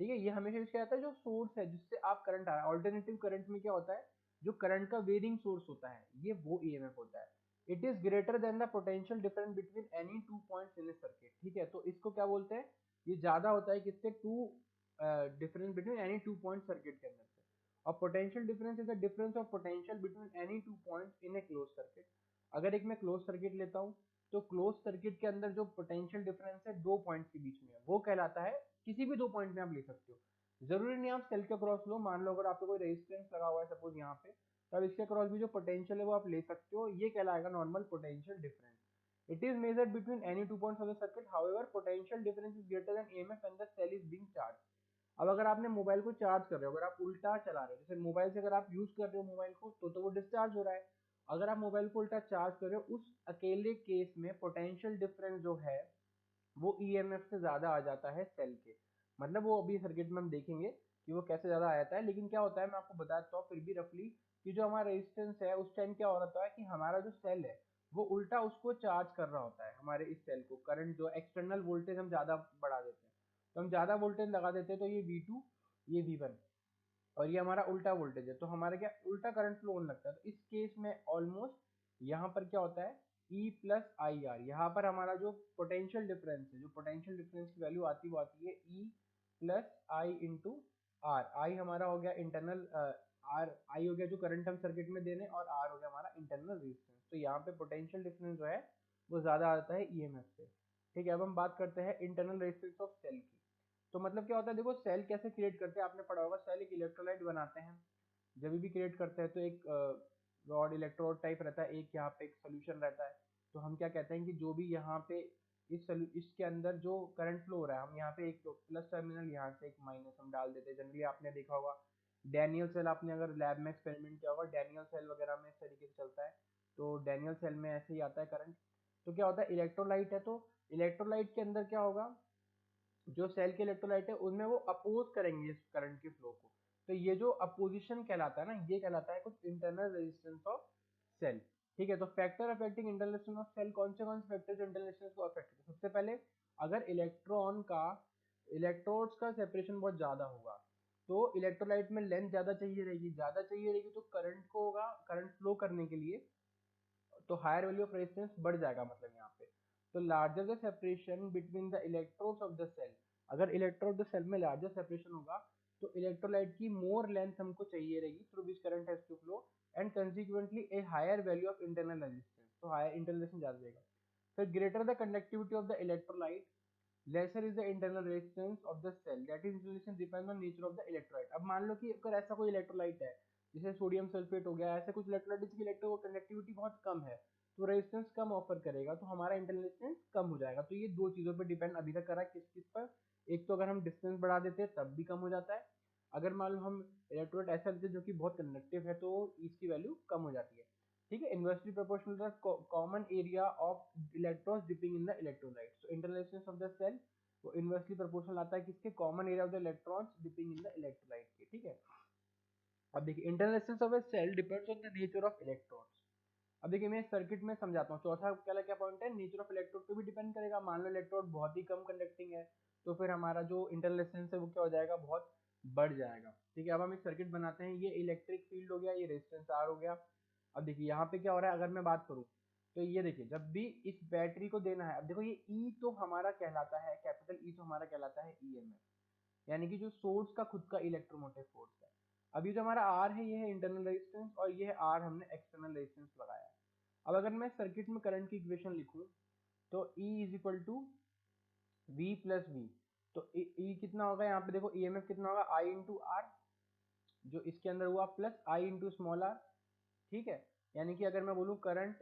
ठीक है, ये हमेशा यूज किया जाता है जो सोर्स है जिससे आप करंट आ रहा है। ऑल्टरनेटिव करंट में क्या होता है, जो करंट का वेरिंग सोर्स होता है ये वो ईएमएफ होता है। It is greater then the potential difference between any two points in A circuit. ठीक है, तो इसको क्या बोलते हैं, ये ज्यादा होता है किससे, to difference between any two point circuit के अंदर से। और potential difference is the difference of potential between any two points in a closed circuit. अगर एक मैं क्लोज सर्किट लेता हूँ तो क्लोज सर्किट के अंदर जो पोटेंशियल डिफरेंस है दो पॉइंट के बीच में वो कहलाता है, किसी भी दो पॉइंट में आप ले सकते हो, जरूरी नहीं आप सेल के क्रॉस लो। मान लो अगर आपको कोई रेजिस्टेंस लगा हुआ है सपोज यहाँ पे, तब इसके क्रॉस भी जो पोटेंशियल है वो आप ले सकते हो, ये कहलाएगा normal potential difference. It is measured between any two points of the circuit, however potential difference is greater than EMF when the cell is being charge. अब अगर आपने मोबाइल को चार्ज कर रहे हो, अगर आप उल्टा चला रहे हो, जैसे मोबाइल से अगर आप यूज कर रहे हो मोबाइल को तो वो डिस्चार्ज हो रहा है। अगर आप मोबाइल को उल्टा चार्ज कर रहे हो, उस अकेले केस में पोटेंशियल डिफरेंस जो है वो ईएमएफ से ज्यादा आ जाता है सेल के। मतलब वो अभी सर्किट में हम देखेंगे कि वो कैसे ज्यादा आ जाता है, लेकिन क्या होता है मैं आपको बता देता हूँ फिर भी रफली, कि जो हमारा रेजिस्टेंस है उस टाइम क्या हो रहा है कि हमारा जो सेल है वो उल्टा उसको चार्ज कर रहा होता है, हमारे इस सेल को करंट जो एक्सटर्नल वोल्टेज हम ज्यादा बढ़ा देते हैं, तो हम ज्यादा वोल्टेज लगा देते हैं, तो ये V2 ये V1 और ये हमारा उल्टा वोल्टेज है, तो हमारा क्या उल्टा करंट फ्लो होने लगता है। तो इस केस में ऑलमोस्ट यहाँ पर क्या होता है E प्लस आई आर, यहाँ पर हमारा जो पोटेंशियल डिफरेंस है, जो पोटेंशियल डिफरेंस की वैल्यू आती है वो आती है E plus I into R. I हमारा हो गया इंटरनल, आर आई हो गया जो करंट हम सर्किट में दे रहे हैं, और आर हो गया हमारा इंटरनल रेजिस्टेंस। तो यहाँ पे पोटेंशियल डिफरेंस जो है वो ज्यादा आता है ईएमएफ से। ठीक है, अब हम बात करते हैं इंटरनल रेजिस्टेंस ऑफ सेल की। तो मतलब क्या होता है, देखो सेल कैसे क्रिएट करते हैं आपने पढ़ा होगा, सेल एक इलेक्ट्रोलाइट बनाते हैं। जब भी क्रिएट करते हैं तो एक रॉड इलेक्ट्रोड टाइप रहता है, एक यहाँ पे एक सोल्यूशन रहता है। तो हम क्या कहते हैं कि जो भी यहाँ पे इसके अंदर जो करंट फ्लो हो रहा है, हम यहाँ पे एक तो प्लस टर्मिनल यहाँ से एक माइनस हम डाल देते हैं। जनरली आपने देखा होगा डैनियल सेल, आपने अगर लैब में एक्सपेरिमेंट किया होगा डैनियल सेल वगैरह में इस तरीके से चलता है। तो डैनियल सेल में ऐसे ही आता है करंट। तो क्या होता है इलेक्ट्रोलाइट है, तो इलेक्ट्रोलाइट के अंदर क्या होगा, जो सेल के इलेक्ट्रोलाइट है उनमें वो अपोज करेंगे इस करंट के फ्लो को। तो ये जो अपोजिशन कहलाता है ना, ये कहलाता है कुछ इंटरनल रेजिस्टेंस ऑफ सेल। ठीक है, तो factor affecting internal resistance of cell, कौन से फैक्टर जो इंटरनल रेजिस्टेंस को अफेक्ट करते हैं। सबसे पहले अगर इलेक्ट्रोड्स का सेपरेशन बहुत ज्यादा होगा तो इलेक्ट्रोलाइट में लेंथ ज्यादा चाहिए रहेगी, तो करंट को होगा, करंट फ्लो करने के लिए तो हायर वैल्यू ऑफ रेजिस्टेंस बढ़ जाएगा, मतलब यहाँ पे। तो larger the separation between the electrodes of the cell, अगर इलेक्ट्रोड द सेल में लार्जर सेपरेशन होगा तो इलेक्ट्रोलाइट की मोर लेंथ हमको चाहिए रहेगी through which current has to flow, and consequently a higher value of internal resistance, तो higher internal resistance ज्यादा देगा। फिर greater the conductivity of the electrolyte, lesser is the internal resistance of the cell, that is resistance depends on nature of the electrolyte। अब मान लो कि अगर ऐसा कोई इलेक्ट्रोलाइट है जैसे सोडियम सल्फेट हो गया, ऐसे कुछ इलेक्ट्रोलाइट जिसकी इलेक्ट्रो कंडक्टिविटी बहुत कम है, तो रेजिस्टेंस कम ऑफर करेगा, तो हमारा इंटरनल रेजिस्टेंस कम हो जाएगा। तो ये दो चीजों पर डिपेंड अभी तक करा किस किस पर, एक तो अगर हम डिस्टेंस बढ़ा देते हैं तब भी कम हो जाता है, अगर मान लो हम इलेक्ट्रोलाइट ऐसा लेते हैं जो कि बहुत कंडक्टिव है तो इसकी वैल्यू कम हो जाती है। ठीक है, inversely proportional to the common area of electrons dipping in the electrolyte. So internal resistance of the cell वो इनवर्सली प्रोपोर्शनल आता है किसके, common area of the electrons dipping in the electrolyte के। ठीक है, अब देखिए internal resistance of a cell depends on the nature of electrons. अब देखिए मैं सर्किट में समझाता हूँ, चौथा क्या पॉइंट है, नेचर ऑफ इलेक्ट्रोड पे भी डिपेंड करेगा। मान लो इलेक्ट्रोड बहुत ही कम कंडक्टिंग है तो फिर हमारा जो इंटरनल रेजिस्टेंस है वो क्या हो जाएगा, बहुत बढ़ जाएगा। ठीक है, अब हम एक सर्किट बनाते हैं, ये इलेक्ट्रिक फील्ड हो गया, ये रेजिस्टेंस आर हो गया। अब देखिए यहाँ पे क्या हो रहा है, अगर मैं बात करूँ तो ये देखिए जब भी इस बैटरी को देना है, अब देखो ये ई तो हमारा कहलाता है, कैपिटल ई तो हमारा कहलाता है ईएमएफ, यानी कि जो सोर्स का खुद का इलेक्ट्रोमोटिव फोर्स है। अब ये जो हमारा आर है ये है इंटरनल रेजिस्टेंस, और ये है आर हमने एक्सटर्नल रेजिस्टेंस लगाया है। अब अगर मैं सर्किट में करंट की इक्वेशन लिखूं तो E is equal to V plus V, तो E कितना होगा, यहाँ पे देखो ईएमएफ कितना होगा I इंटू आर, जो इसके अंदर हुआ plus I into small r. ठीक है, यानी कि अगर मैं बोलूँ करंट